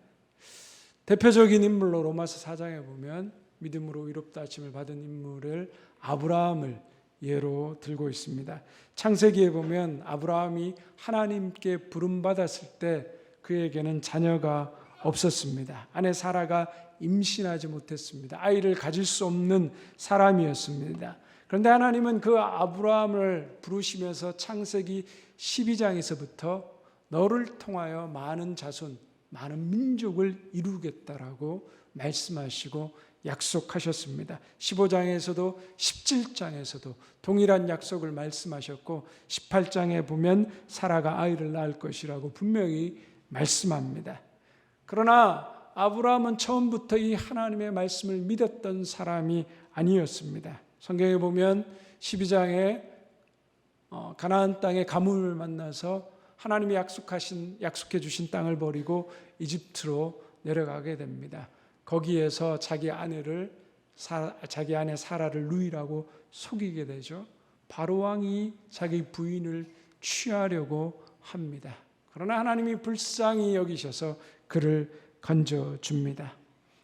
대표적인 인물로 로마서 4장에 보면 믿음으로 의롭다 하심을 받은 인물을 아브라함을 예로 들고 있습니다. 창세기에 보면 아브라함이 하나님께 부름받았을 때 그에게는 자녀가 없었습니다. 아내 사라가 임신하지 못했습니다. 아이를 가질 수 없는 사람이었습니다. 그런데 하나님은 그 아브라함을 부르시면서 창세기 12장에서부터 너를 통하여 많은 자손, 많은 민족을 이루겠다라고 말씀하시고 약속하셨습니다. 15장에서도 17장에서도 동일한 약속을 말씀하셨고 18장에 보면 사라가 아이를 낳을 것이라고 분명히 말씀합니다. 그러나 아브라함은 처음부터 이 하나님의 말씀을 믿었던 사람이 아니었습니다. 성경에 보면 12장에 가나안 땅의 가뭄을 만나서 하나님이 약속해 주신 땅을 버리고 이집트로 내려가게 됩니다. 거기에서 자기 아내 사라를 누이라고 속이게 되죠. 바로 왕이 자기 부인을 취하려고 합니다. 그러나 하나님이 불쌍히 여기셔서 그를 건져줍니다.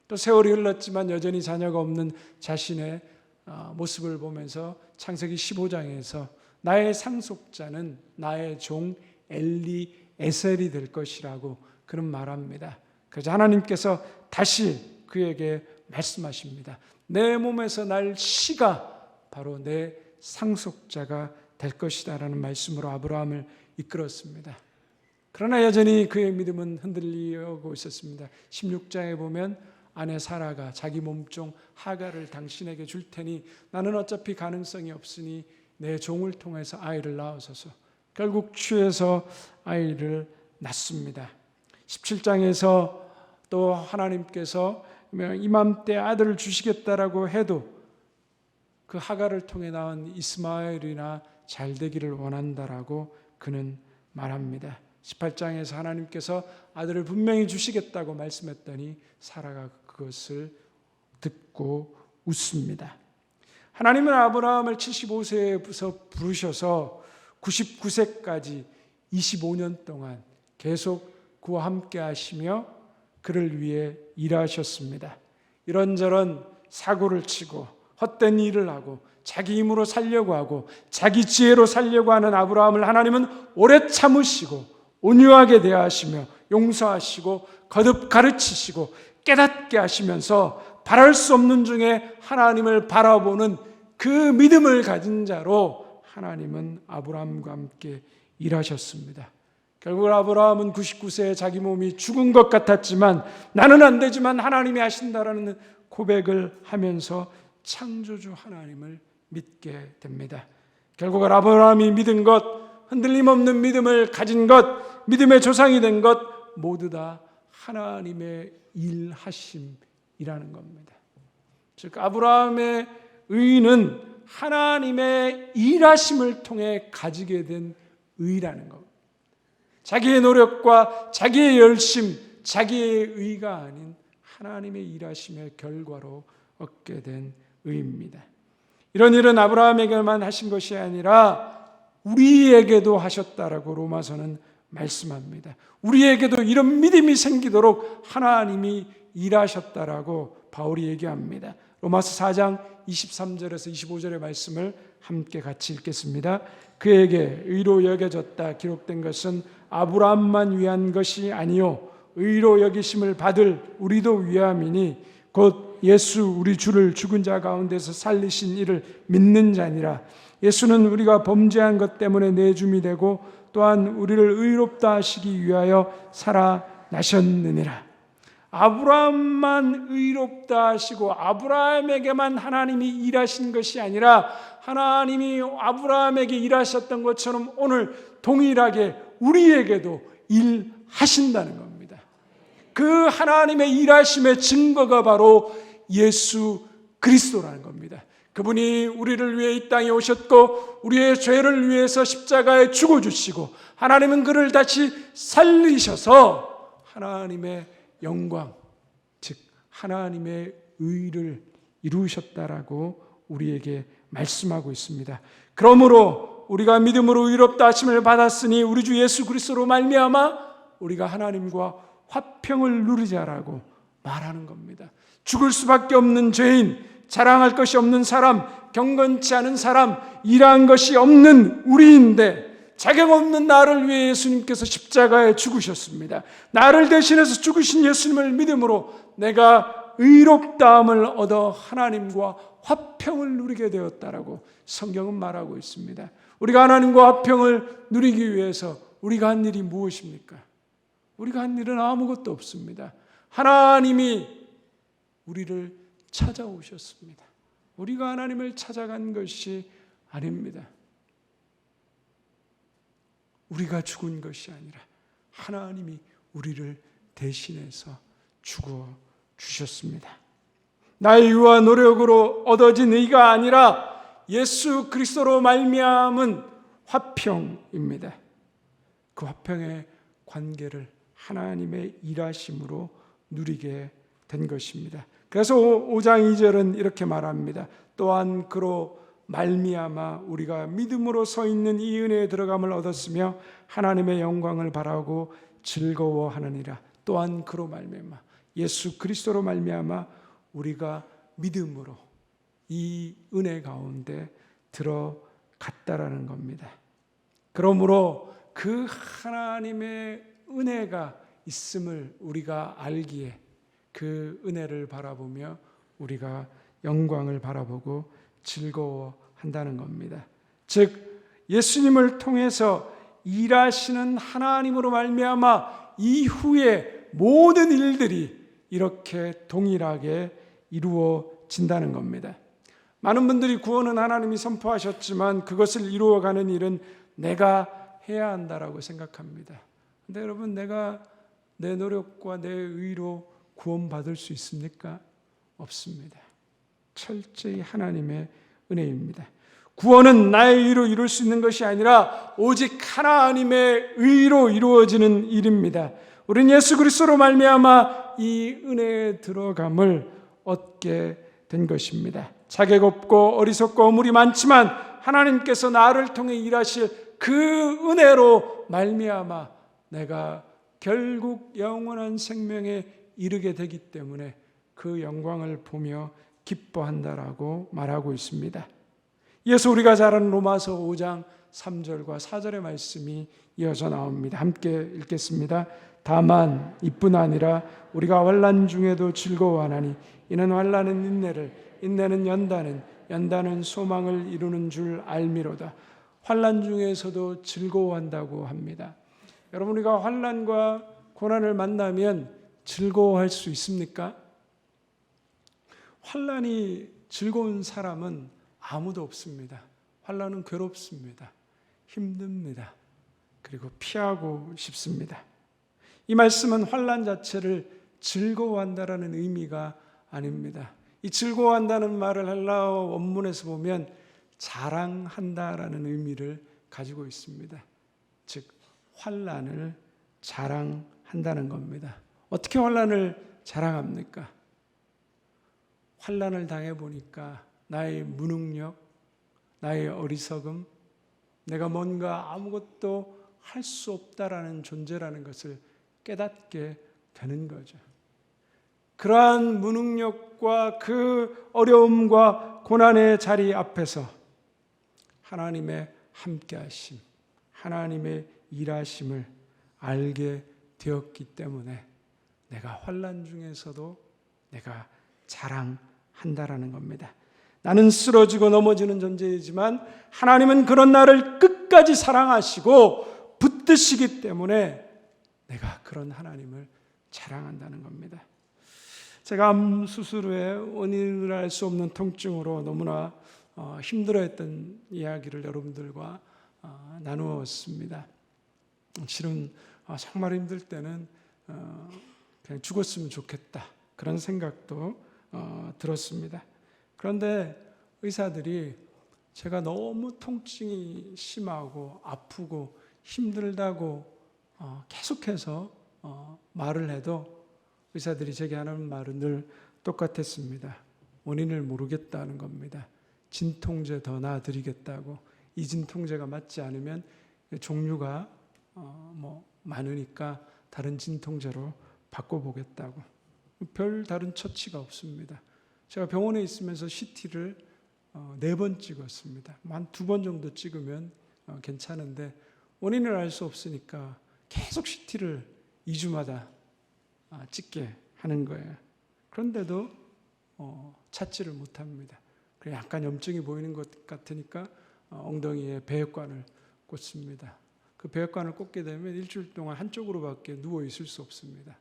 또 세월이 흘렀지만 여전히 자녀가 없는 자신의 모습을 보면서 창세기 15장에서 나의 상속자는 나의 종 엘리에셀이 될 것이라고 그는 말합니다. 그래서 하나님께서 다시 그에게 말씀하십니다. 내 몸에서 날 씨가 바로 내 상속자가 될 것이다 라는 말씀으로 아브라함을 이끌었습니다. 그러나 여전히 그의 믿음은 흔들리고 있었습니다. 16장에 보면 아내 사라가 자기 몸종 하갈을 당신에게 줄 테니 나는 어차피 가능성이 없으니 내 종을 통해서 아이를 낳으소서. 결국 취해서 아이를 낳습니다. 17장에서 또 하나님께서 이맘때 아들을 주시겠다라고 해도 그 하갈을 통해 낳은 이스마엘이나 잘 되기를 원한다라고 그는 말합니다. 18장에서 하나님께서 아들을 분명히 주시겠다고 말씀했더니 사라가 그것을 듣고 웃습니다. 하나님은 아브라함을 75세에서 부르셔서 99세까지 25년 동안 계속 그와 함께 하시며 그를 위해 일하셨습니다. 이런저런 사고를 치고 헛된 일을 하고 자기 힘으로 살려고 하고 자기 지혜로 살려고 하는 아브라함을 하나님은 오래 참으시고 온유하게 대하시며 용서하시고 거듭 가르치시고 깨닫게 하시면서 바랄 수 없는 중에 하나님을 바라보는 그 믿음을 가진 자로 하나님은 아브라함과 함께 일하셨습니다. 결국 아브라함은 99세에 자기 몸이 죽은 것 같았지만 나는 안 되지만 하나님이 하신다라는 고백을 하면서 창조주 하나님을 믿게 됩니다. 결국 아브라함이 믿은 것, 흔들림 없는 믿음을 가진 것, 믿음의 조상이 된 것 모두 다 하나님의 일하심이라는 겁니다. 즉 아브라함의 의는 하나님의 일하심을 통해 가지게 된 의라는 겁니다. 자기의 노력과 자기의 열심, 자기의 의가 아닌 하나님의 일하심의 결과로 얻게 된 의입니다. 이런 일은 아브라함에게만 하신 것이 아니라 우리에게도 하셨다라고 로마서는 말씀합니다. 우리에게도 이런 믿음이 생기도록 하나님이 일하셨다라고 바울이 얘기합니다. 로마서 4장 23절에서 25절의 말씀을 함께 같이 읽겠습니다. 그에게 의로 여겨졌다 기록된 것은 아브라함만 위한 것이 아니요 의로 여기심을 받을 우리도 위함이니 곧 예수 우리 주를 죽은 자 가운데서 살리신 이를 믿는 자니라. 예수는 우리가 범죄한 것 때문에 내줌이 되고 또한 우리를 의롭다 하시기 위하여 살아나셨느니라. 아브라함만 의롭다 하시고 아브라함에게만 하나님이 일하신 것이 아니라 하나님이 아브라함에게 일하셨던 것처럼 오늘 동일하게 우리에게도 일하신다는 겁니다. 그 하나님의 일하심의 증거가 바로 예수 그리스도라는 겁니다. 그분이 우리를 위해 이 땅에 오셨고 우리의 죄를 위해서 십자가에 죽어주시고 하나님은 그를 다시 살리셔서 하나님의 영광, 즉 하나님의 의를 이루셨다라고 우리에게 말씀하고 있습니다. 그러므로 우리가 믿음으로 의롭다 하심을 받았으니 우리 주 예수 그리스도로 말미암아 우리가 하나님과 화평을 누리자라고 말하는 겁니다. 죽을 수밖에 없는 죄인, 자랑할 것이 없는 사람, 경건치 않은 사람, 일한 것이 없는 우리인데 자격 없는 나를 위해 예수님께서 십자가에 죽으셨습니다. 나를 대신해서 죽으신 예수님을 믿음으로 내가 의롭다함을 얻어 하나님과 화평을 누리게 되었다라고 성경은 말하고 있습니다. 우리가 하나님과 화평을 누리기 위해서 우리가 한 일이 무엇입니까? 우리가 한 일은 아무것도 없습니다. 하나님이 우리를 찾아오셨습니다. 우리가 하나님을 찾아간 것이 아닙니다. 우리가 죽은 것이 아니라 하나님이 우리를 대신해서 죽어 주셨습니다. 나의 의와 노력으로 얻어진 의가 아니라 예수 그리스도로 말미암은 화평입니다. 그 화평의 관계를 하나님의 일하심으로 누리게 된 것입니다. 그래서 5장 2절은 이렇게 말합니다. 또한 그로 말미암아 우리가 믿음으로 서 있는 이 은혜에 들어감을 얻었으며 하나님의 영광을 바라고 즐거워하느니라. 또한 그로 말미암아 예수 그리스도로 말미암아 우리가 믿음으로 이 은혜 가운데 들어갔다라는 겁니다. 그러므로 그 하나님의 은혜가 있음을 우리가 알기에 그 은혜를 바라보며 우리가 영광을 바라보고 즐거워한다는 겁니다. 즉 예수님을 통해서 일하시는 하나님으로 말미암아 이후의 모든 일들이 이렇게 동일하게 이루어진다는 겁니다. 많은 분들이 구원은 하나님이 선포하셨지만 그것을 이루어가는 일은 내가 해야 한다라고 생각합니다. 근데 여러분, 내가 내 노력과 내 의로 구원받을 수 있습니까? 없습니다. 철저히 하나님의 은혜입니다. 구원은 나의 의로 이룰 수 있는 것이 아니라 오직 하나님의 의로 이루어지는 일입니다. 우리는 예수 그리스도로 말미암아 이 은혜에 들어감을 얻게 된 것입니다. 자격 없고 어리석고 어물이 많지만 하나님께서 나를 통해 일하실 그 은혜로 말미암아 내가 결국 영원한 생명에 이르게 되기 때문에 그 영광을 보며 기뻐한다라고 말하고 있습니다. 이어서 우리가 잘 아는 로마서 5장 3절과 4절의 말씀이 이어져 나옵니다. 함께 읽겠습니다. 다만 이뿐 아니라 우리가 환난 중에도 즐거워하나니 이는 환난은 인내를, 인내는 연단은 소망을 이루는 줄 알미로다. 환난 중에서도 즐거워한다고 합니다. 여러분, 우리가 환난과 고난을 만나면 즐거워할 수 있습니까? 환난이 즐거운 사람은 아무도 없습니다. 환난은 괴롭습니다. 힘듭니다. 그리고 피하고 싶습니다. 이 말씀은 환난 자체를 즐거워한다라는 의미가 아닙니다. 이 즐거워한다는 말을 헬라어 원문에서 보면 자랑한다라는 의미를 가지고 있습니다. 즉 환난을 자랑한다는 겁니다. 어떻게 환난을 자랑합니까? 환난을 당해보니까 나의 무능력, 나의 어리석음, 내가 뭔가 아무것도 할 수 없다라는 존재라는 것을 깨닫게 되는 거죠. 그러한 무능력과 그 어려움과 고난의 자리 앞에서 하나님의 함께하심, 하나님의 일하심을 알게 되었기 때문에 내가 환난 중에서도 내가 자랑한다라는 겁니다. 나는 쓰러지고 넘어지는 존재이지만 하나님은 그런 나를 끝까지 사랑하시고 붙드시기 때문에 내가 그런 하나님을 자랑한다는 겁니다. 제가 암 수술 후에 원인을 알 수 없는 통증으로 너무나 힘들어했던 이야기를 여러분들과 나누었습니다. 실은 정말 힘들 때는 그냥 죽었으면 좋겠다 그런 생각도 들었습니다. 그런데 의사들이 제가 너무 통증이 심하고 아프고 힘들다고 계속해서 말을 해도 의사들이 제게 하는 말은 늘 똑같았습니다. 원인을 모르겠다는 겁니다. 진통제 더 놔드리겠다고. 이 진통제가 맞지 않으면 종류가 많으니까 다른 진통제로 바꿔보겠다고. 별 다른 처치가 없습니다. 제가 병원에 있으면서 CT를 4번 찍었습니다. 한 2번 정도 찍으면 괜찮은데 원인을 알 수 없으니까 계속 CT를 2주마다 찍게 하는 거예요. 그런데도 찾지를 못합니다. 약간 염증이 보이는 것 같으니까 엉덩이에 배액관을 꽂습니다. 그 배액관을 꽂게 되면 일주일 동안 한쪽으로밖에 누워 있을 수 없습니다.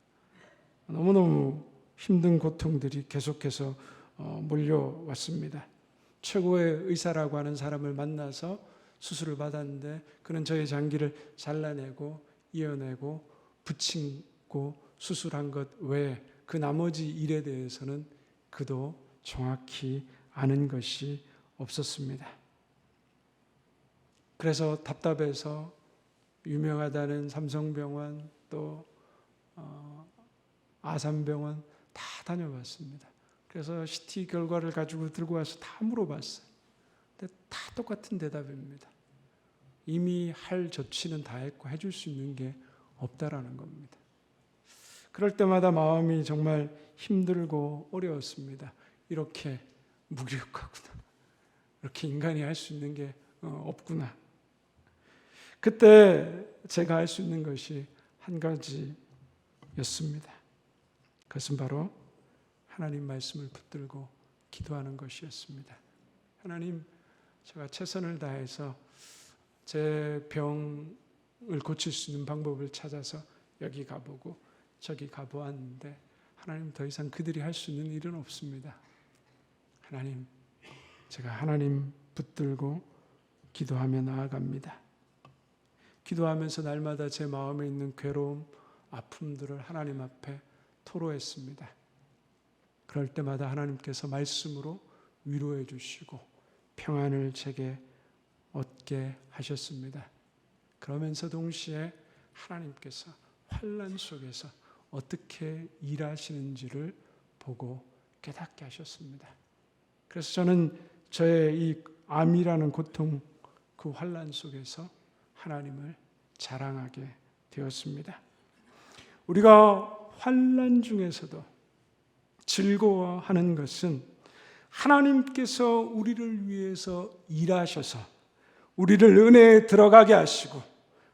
너무너무 힘든 고통들이 계속해서 몰려왔습니다. 최고의 의사라고 하는 사람을 만나서 수술을 받았는데 그는 저의 장기를 잘라내고 이어내고 붙이고 수술한 것 외에 그 나머지 일에 대해서는 그도 정확히 아는 것이 없었습니다. 그래서 답답해서 유명하다는 삼성병원 또 아산병원 다 다녀봤습니다. 그래서 CT 결과를 가지고 들고 와서 다 물어봤어요. 근데 다 똑같은 대답입니다. 이미 할 조치는 다 했고 해줄 수 있는 게 없다라는 겁니다. 그럴 때마다 마음이 정말 힘들고 어려웠습니다. 이렇게 무기력하구나. 이렇게 인간이 할 수 있는 게 없구나. 그때 제가 할 수 있는 것이 한 가지였습니다. 그것은 바로 하나님 말씀을 붙들고 기도하는 것이었습니다. 하나님, 제가 최선을 다해서 제 병을 고칠 수 있는 방법을 찾아서 여기 가보고 저기 가보았는데 하나님, 더 이상 그들이 할 수 있는 일은 없습니다. 하나님, 제가 하나님 붙들고 기도하며 나아갑니다. 기도하면서 날마다 제 마음에 있는 괴로움, 아픔들을 하나님 앞에 토로했습니다. 그럴 때마다 하나님께서 말씀으로 위로해 주시고 평안을 제게 얻게 하셨습니다. 그러면서 동시에 하나님께서 환난 속에서 어떻게 일하시는지를 보고 깨닫게 하셨습니다. 그래서 저는 저의 이 암이라는 고통, 그 환난 속에서 하나님을 자랑하게 되었습니다. 우리가 환난 중에서도 즐거워하는 것은 하나님께서 우리를 위해서 일하셔서 우리를 은혜에 들어가게 하시고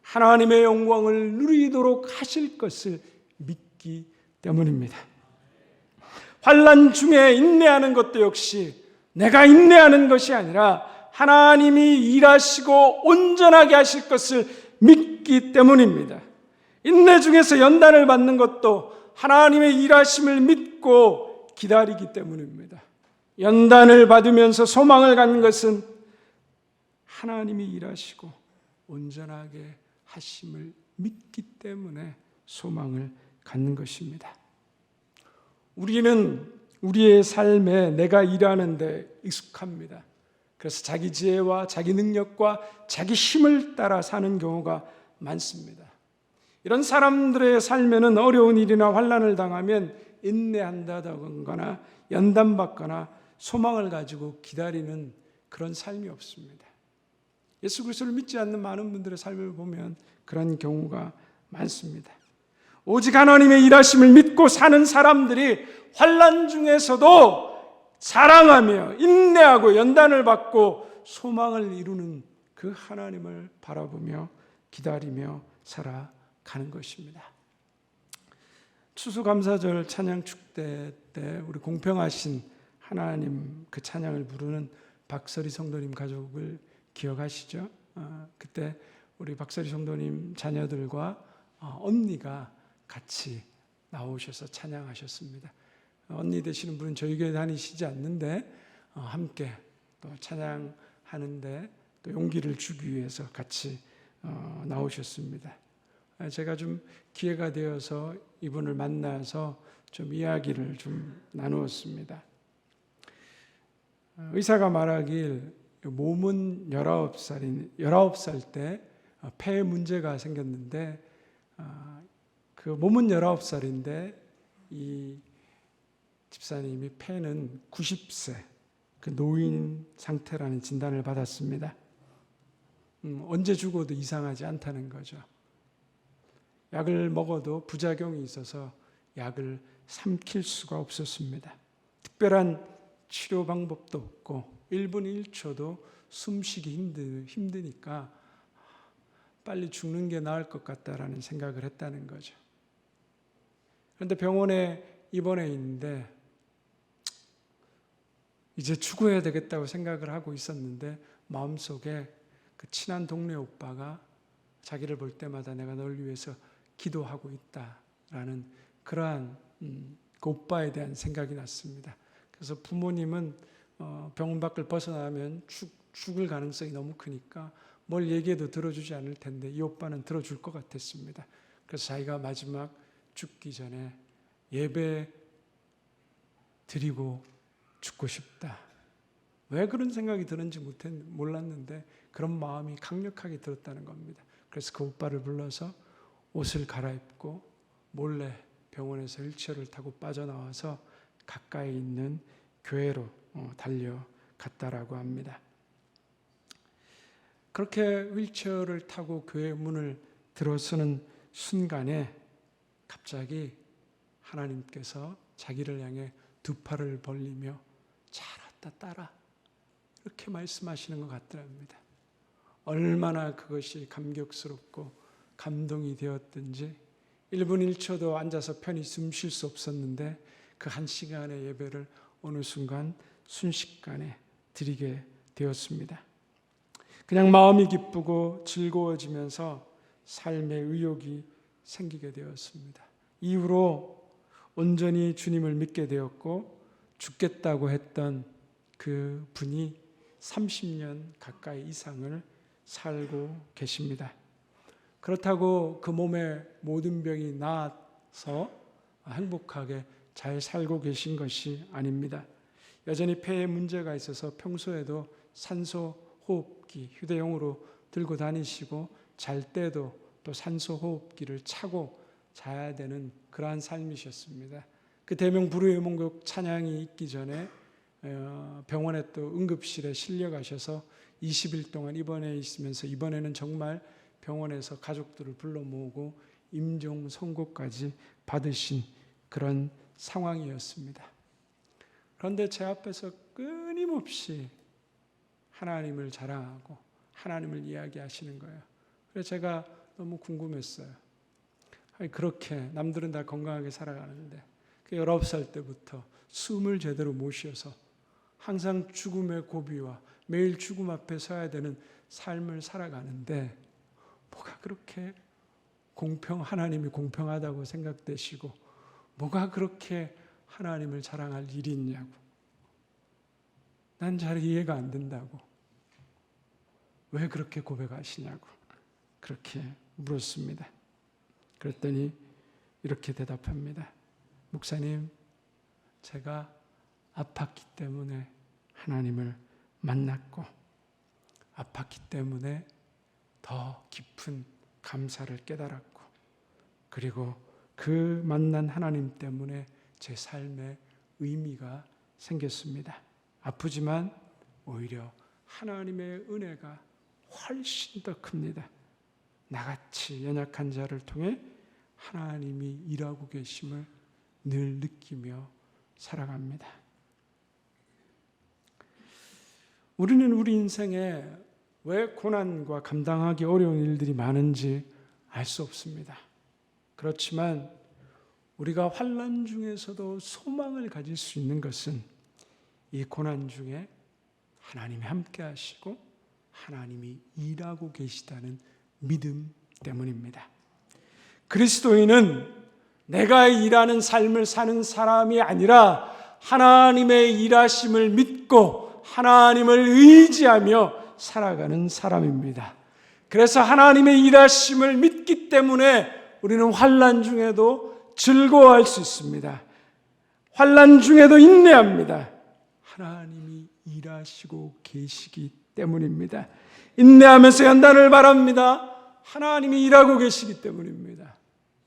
하나님의 영광을 누리도록 하실 것을 믿기 때문입니다. 환난 중에 인내하는 것도 역시 내가 인내하는 것이 아니라 하나님이 일하시고 온전하게 하실 것을 믿기 때문입니다. 인내 중에서 연단을 받는 것도 하나님의 일하심을 믿고 기다리기 때문입니다. 연단을 받으면서 소망을 갖는 것은 하나님이 일하시고 온전하게 하심을 믿기 때문에 소망을 갖는 것입니다. 우리는 우리의 삶에 내가 일하는 데 익숙합니다. 그래서 자기 지혜와 자기 능력과 자기 힘을 따라 사는 경우가 많습니다. 이런 사람들의 삶에는 어려운 일이나 환난을 당하면 인내한다거나 연단받거나 소망을 가지고 기다리는 그런 삶이 없습니다. 예수 그리스도를 믿지 않는 많은 분들의 삶을 보면 그런 경우가 많습니다. 오직 하나님의 일하심을 믿고 사는 사람들이 환난 중에서도 사랑하며 인내하고 연단을 받고 소망을 이루는 그 하나님을 바라보며 기다리며 살아가는 것입니다. 추수감사절 찬양 축대 때 우리 공평하신 하나님 그 찬양을 부르는 박설희 성도님 가족을 기억하시죠? 그때 우리 박설희 성도님 자녀들과 언니가 같이 나오셔서 찬양하셨습니다. 언니 되시는 분은 저희 교회 다니시지 않는데 함께 또 찬양하는데 또 용기를 주기 위해서 같이 나오셨습니다. 제가 좀 기회가 되어서 이분을 만나서 좀 이야기를 좀 나누었습니다. 의사가 말하길 몸은 19살 때 폐에 문제가 생겼는데 그 몸은 19살인데 이 집사님이 폐는 90세 그 노인 상태라는 진단을 받았습니다. 언제 죽어도 이상하지 않다는 거죠. 약을 먹어도 부작용이 있어서 약을 삼킬 수가 없었습니다. 특별한 치료 방법도 없고 1분 1초도 숨쉬기 힘드니까 빨리 죽는 게 나을 것 같다라는 생각을 했다는 거죠. 그런데 병원에 입원해 있는데 이제 죽어야 되겠다고 생각을 하고 있었는데 마음속에 그 친한 동네 오빠가 자기를 볼 때마다 내가 널 위해서 기도하고 있다라는 그러한 그 오빠에 대한 생각이 났습니다. 그래서 부모님은 병원 밖을 벗어나면 죽을 가능성이 너무 크니까 뭘 얘기해도 들어주지 않을 텐데 이 오빠는 들어줄 것 같았습니다. 그래서 자기가 마지막 죽기 전에 예배 드리고 죽고 싶다. 왜 그런 생각이 드는지 몰랐는데 그런 마음이 강력하게 들었다는 겁니다. 그래서 그 오빠를 불러서 옷을 갈아입고 몰래 병원에서 휠체어를 타고 빠져나와서 가까이 있는 교회로 달려갔다라고 합니다. 그렇게 휠체어를 타고 교회 문을 들어서는 순간에 갑자기 하나님께서 자기를 향해 두 팔을 벌리며 잘 왔다 따라 이렇게 말씀하시는 것 같더랍니다. 얼마나 그것이 감격스럽고 감동이 되었든지 1분 1초도 앉아서 편히 숨 쉴 수 없었는데 그 한 시간의 예배를 어느 순간 순식간에 드리게 되었습니다. 그냥 마음이 기쁘고 즐거워지면서 삶의 의욕이 생기게 되었습니다. 이후로 온전히 주님을 믿게 되었고 죽겠다고 했던 그 분이 30년 가까이 이상을 살고 계십니다. 그렇다고 그 몸의 모든 병이 나아서 행복하게 잘 살고 계신 것이 아닙니다. 여전히 폐에 문제가 있어서 평소에도 산소 호흡기 휴대용으로 들고 다니시고 잘 때도 또 산소 호흡기를 차고 자야 되는 그러한 삶이셨습니다. 그 대명 불후의 명곡 찬양이 있기 전에 병원에 또 응급실에 실려가셔서 20일 동안 입원해 있으면서 이번에는 정말 병원에서 가족들을 불러 모으고 임종 선고까지 받으신 그런 상황이었습니다. 그런데 제 앞에서 끊임없이 하나님을 자랑하고 하나님을 이야기하시는 거예요. 그래서 제가 너무 궁금했어요. 아니, 그렇게 남들은 다 건강하게 살아가는데 19살 때부터 숨을 제대로 못 쉬어서 항상 죽음의 고비와 매일 죽음 앞에 서야 되는 삶을 살아가는데 뭐가 그렇게 하나님이 공평하다고 생각되시고 뭐가 그렇게 하나님을 자랑할 일이 있냐고. 난 잘 이해가 안 된다고. 왜 그렇게 고백하시냐고 그렇게 물었습니다. 그랬더니 이렇게 대답합니다. 목사님, 제가 아팠기 때문에 하나님을 만났고 아팠기 때문에 더 깊은 감사를 깨달았고 그리고 그 만난 하나님 때문에 제 삶에 의미가 생겼습니다. 아프지만 오히려 하나님의 은혜가 훨씬 더 큽니다. 나같이 연약한 자를 통해 하나님이 일하고 계심을 늘 느끼며 살아갑니다. 우리는 우리 인생에 왜 고난과 감당하기 어려운 일들이 많은지 알 수 없습니다. 그렇지만 우리가 환난 중에서도 소망을 가질 수 있는 것은 이 고난 중에 하나님이 함께 하시고 하나님이 일하고 계시다는 믿음 때문입니다. 그리스도인은 내가 일하는 삶을 사는 사람이 아니라 하나님의 일하심을 믿고 하나님을 의지하며 살아가는 사람입니다. 그래서 하나님의 일하심을 믿기 때문에 우리는 환난 중에도 즐거워할 수 있습니다. 환난 중에도 인내합니다. 하나님이 일하시고 계시기 때문입니다. 인내하면서 연단을 바랍니다. 하나님이 일하고 계시기 때문입니다.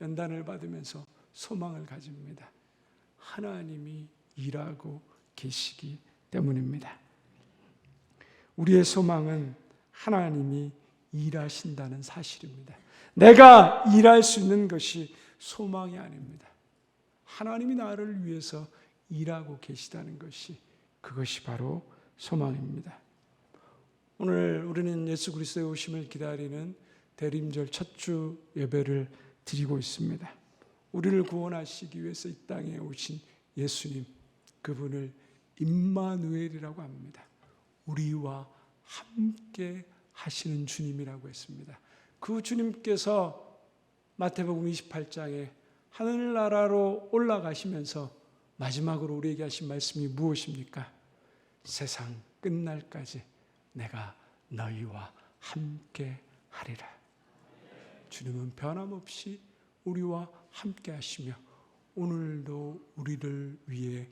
연단을 받으면서 소망을 가집니다. 하나님이 일하고 계시기 때문입니다. 우리의 소망은 하나님이 일하신다는 사실입니다. 내가 일할 수 있는 것이 소망이 아닙니다. 하나님이 나를 위해서 일하고 계시다는 것이 그것이 바로 소망입니다. 오늘 우리는 예수 그리스도의 오심을 기다리는 대림절 첫 주 예배를 드리고 있습니다. 우리를 구원하시기 위해서 이 땅에 오신 예수님, 그분을 임마누엘이라고 합니다. 우리와 함께 하시는 주님이라고 했습니다. 그 주님께서 마태복음 28장에 하늘나라로 올라가시면서 마지막으로 우리에게 하신 말씀이 무엇입니까? 세상 끝날까지 내가 너희와 함께 하리라. 주님은 변함없이 우리와 함께 하시며 오늘도 우리를 위해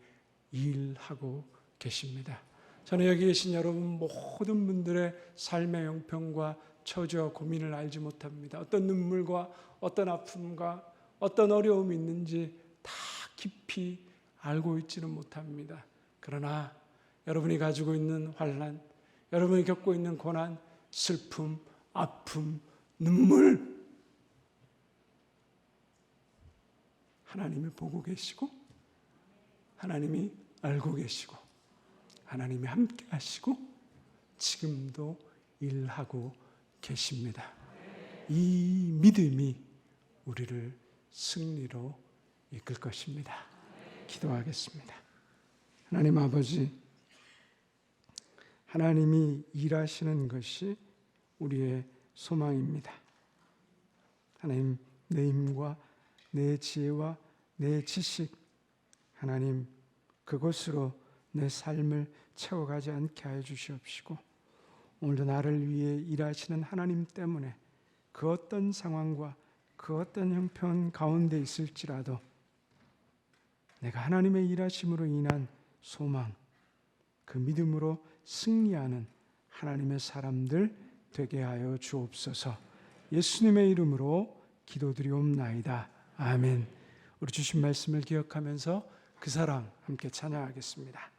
일하고 계십니다. 저는 여기 계신 여러분 모든 분들의 삶의 형편과 처지와 고민을 알지 못합니다. 어떤 눈물과 어떤 아픔과 어떤 어려움이 있는지 다 깊이 알고 있지는 못합니다. 그러나 여러분이 가지고 있는 환난, 여러분이 겪고 있는 고난, 슬픔, 아픔, 눈물, 하나님이 보고 계시고 하나님이 알고 계시고 하나님이 함께 하시고 지금도 일하고 계십니다. 이 믿음이 우리를 승리로 이끌 것입니다. 기도하겠습니다. 하나님 아버지, 하나님이 일하시는 것이 우리의 소망입니다. 하나님, 내 힘과 내 지혜와 내 지식, 하나님 그것으로 내 삶을 채워가지 않게 하여 주시옵시고 오늘도 나를 위해 일하시는 하나님 때문에 그 어떤 상황과 그 어떤 형편 가운데 있을지라도 내가 하나님의 일하심으로 인한 소망, 그 믿음으로 승리하는 하나님의 사람들 되게 하여 주옵소서. 예수님의 이름으로 기도드리옵나이다. 아멘. 우리 주신 말씀을 기억하면서 그 사랑 함께 찬양하겠습니다.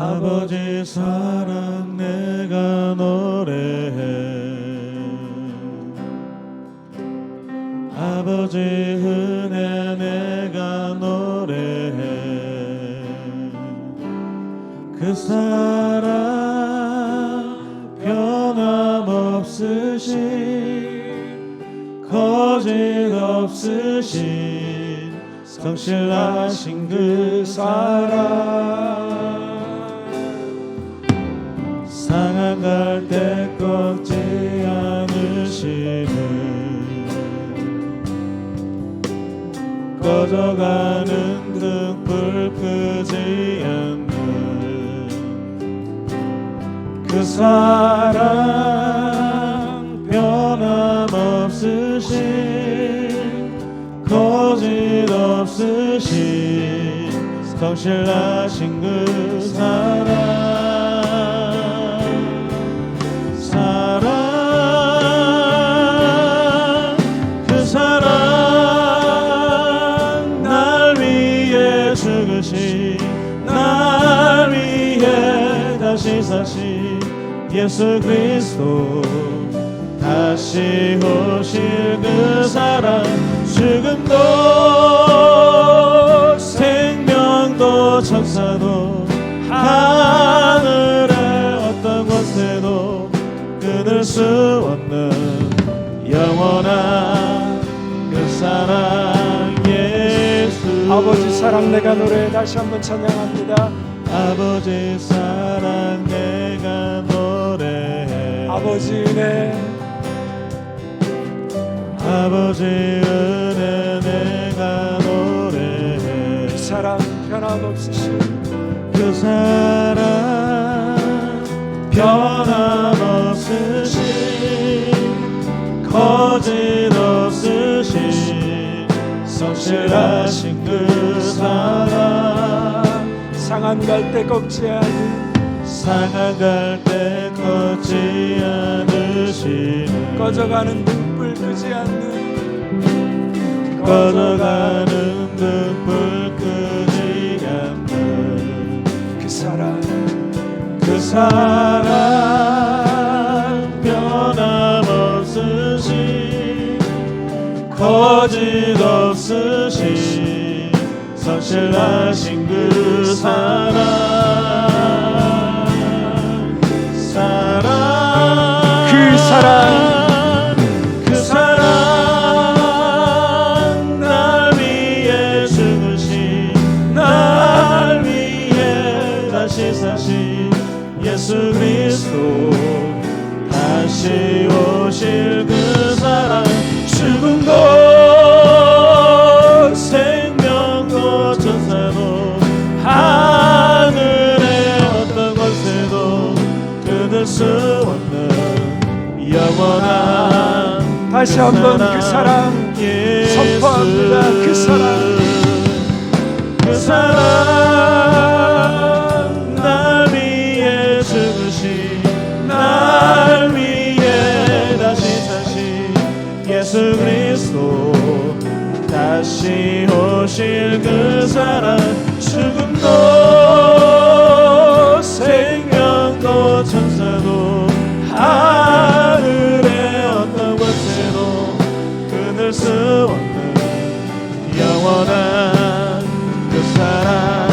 아버지 사랑 내가 노래해 아버지 은혜 내가 노래해 그 사랑 변함없으신 거짓없으신 성실하신 그 사랑 상한 갈대 꺾지 않으시는 꺼져가는 등불 끄지 않는 그 사랑 변함없으신 거짓없으신 성실하신 그 사랑 그 사랑 날 위해 죽으신 날 위해 다시 사신 예수 그리스도 다시 오실 그 사랑 죽음도 생명도 천사도 하늘의 어떤 곳에도 끊을 수 없는 영원한 그 사랑 예수 아버지 사랑 내가 노래 다시 한번 찬양합니다. 아버지 사랑 내가 노래해 아버지 은혜 아버지 은혜 내가 노래해 그 사랑 변함없으신 그 사랑 변함없으신 거짓없으신 성실하신 그 사랑 상한 갈대 꺾지 않은 상한 갈대 걷지 않으시는 꺼져가는 등불 끄지 않는 꺼져가는 등불 끄지 않는 그 사랑 그 사랑 변함없으신 거짓없으신 성실하신 그 사랑 그 사랑 날 위해 죽으신 날 위해 다시 사신 예수 그리스도 다시 오실 그 사랑 죽음도 생명도 천사도 하늘의 어떤 곳에도 끊을 수 없는 영원한 다시 한번 그 사랑 예수 선포합니다. 그 사랑 그 사랑 날 위해 죽으신 날 위해 다시 사신 예수 그리스도 다시 오실 그 사랑 죽음도 생명도 천사도 하늘의 어떤 곳에도 끊을 수 없는 영원한 그 사랑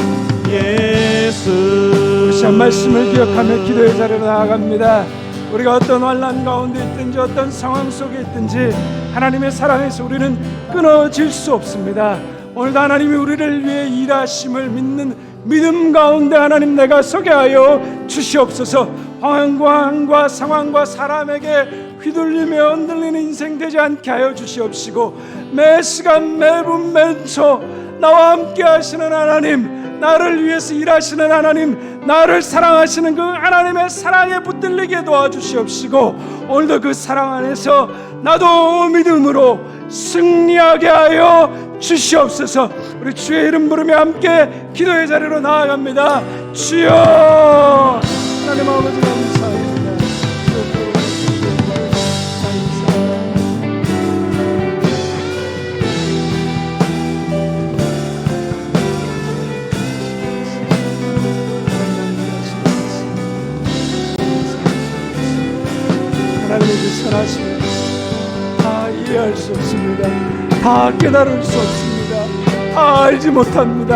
예수 다시 한 말씀을 기억하며 기도의 자리로 나아갑니다. 우리가 어떤 환난 가운데 있든지 어떤 상황 속에 있든지 하나님의 사랑에서 우리는 끊어질 수 없습니다. 오늘도 하나님이 우리를 위해 일하심을 믿는 믿음 가운데 하나님 내가 서게 하여 주시옵소서. 환경과 상황과 사람에게 휘둘리며 흔들리는 인생 되지 않게 하여 주시옵시고 매 시간 매분 매초 나와 함께 하시는 하나님, 나를 위해서 일하시는 하나님, 나를 사랑하시는 그 하나님의 사랑에 붙들리게 도와주시옵시고 오늘도 그 사랑 안에서 나도 믿음으로 승리하게 하여 주시옵소서. 우리 주의 이름 부르며 함께 기도의 자리로 나아갑니다. 주여 하나님 아버지 감사합니다. 하나님의 선하심을 다 이해할 수 없습니다. 다 깨달을 수 없습니다. 다 알지 못합니다.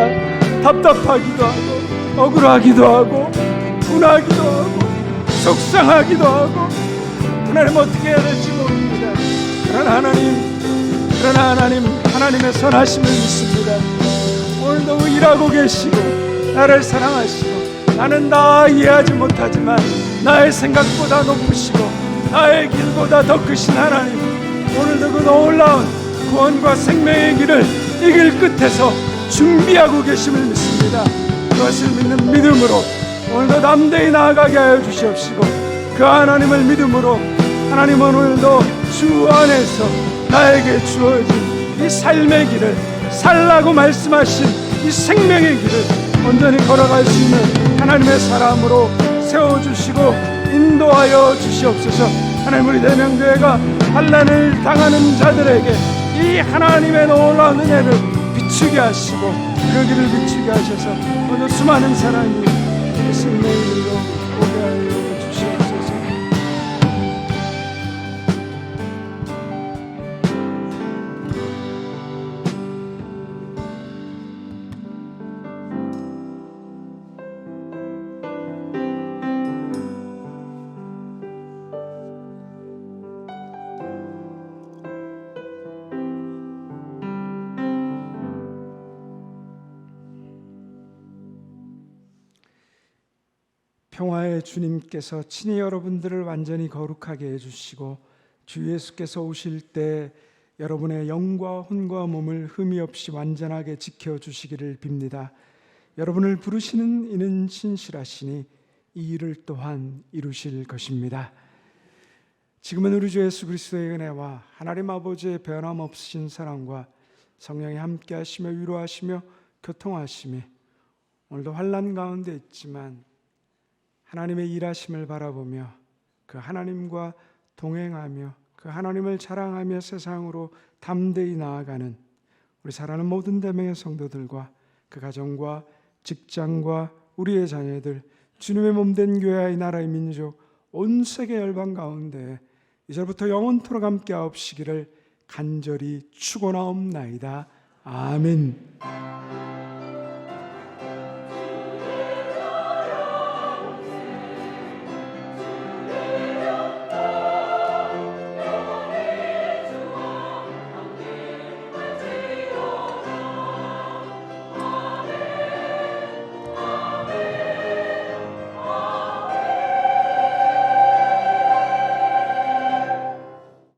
답답하기도 하고 억울하기도 하고 분하기도 하고 속상하기도 하고 하나님 어떻게 해야 될지 모릅니다. 그러나 하나님 하나님의 선하심을 믿습니다. 오늘도 일하고 계시고 나를 사랑하시고 나는 다 이해하지 못하지만 나의 생각보다 높으시고 나의 길보다 더 크신 하나님, 오늘도 그 놀라운 구원과 생명의 길을 이 길 끝에서 준비하고 계심을 믿습니다. 그것을 믿는 믿음으로 오늘도 담대히 나아가게 하여 주시옵시고, 그 하나님을 믿음으로 하나님 오늘도 주 안에서 나에게 주어진 이 삶의 길을, 살라고 말씀하신 이 생명의 길을 온전히 걸어갈 수 있는 하나님의 사람으로 세워주시고 인도하여 주시옵소서. 하나님, 우리 대명교회가 환난을 당하는 자들에게 이 하나님의 놀라운 은혜를 비추게 하시고 그 길을 비추게 하셔서 오늘 수많은 사람이 예수님의 이름으로 오게 하여 주시옵소서. 평화의 주님께서 친히 여러분들을 완전히 거룩하게 해주시고 주 예수께서 오실 때 여러분의 영과 혼과 몸을 흠이 없이 완전하게 지켜주시기를 빕니다. 여러분을 부르시는 이는 신실하시니 이 일을 또한 이루실 것입니다. 지금은 우리 주 예수 그리스도의 은혜와 하나님 아버지의 변함없으신 사랑과 성령이 함께 하시며 위로하시며 교통하시며 오늘도 환난 가운데 있지만 하나님의 일하심을 바라보며 그 하나님과 동행하며 그 하나님을 자랑하며 세상으로 담대히 나아가는 우리 사랑하는 모든 대명의 성도들과 그 가정과 직장과 우리의 자녀들, 주님의 몸된 교회와 이 나라의 민족, 온 세계 열방 가운데 이제부터 영원토록 함께 하옵시기를 간절히 축원하옵나이다. 아멘.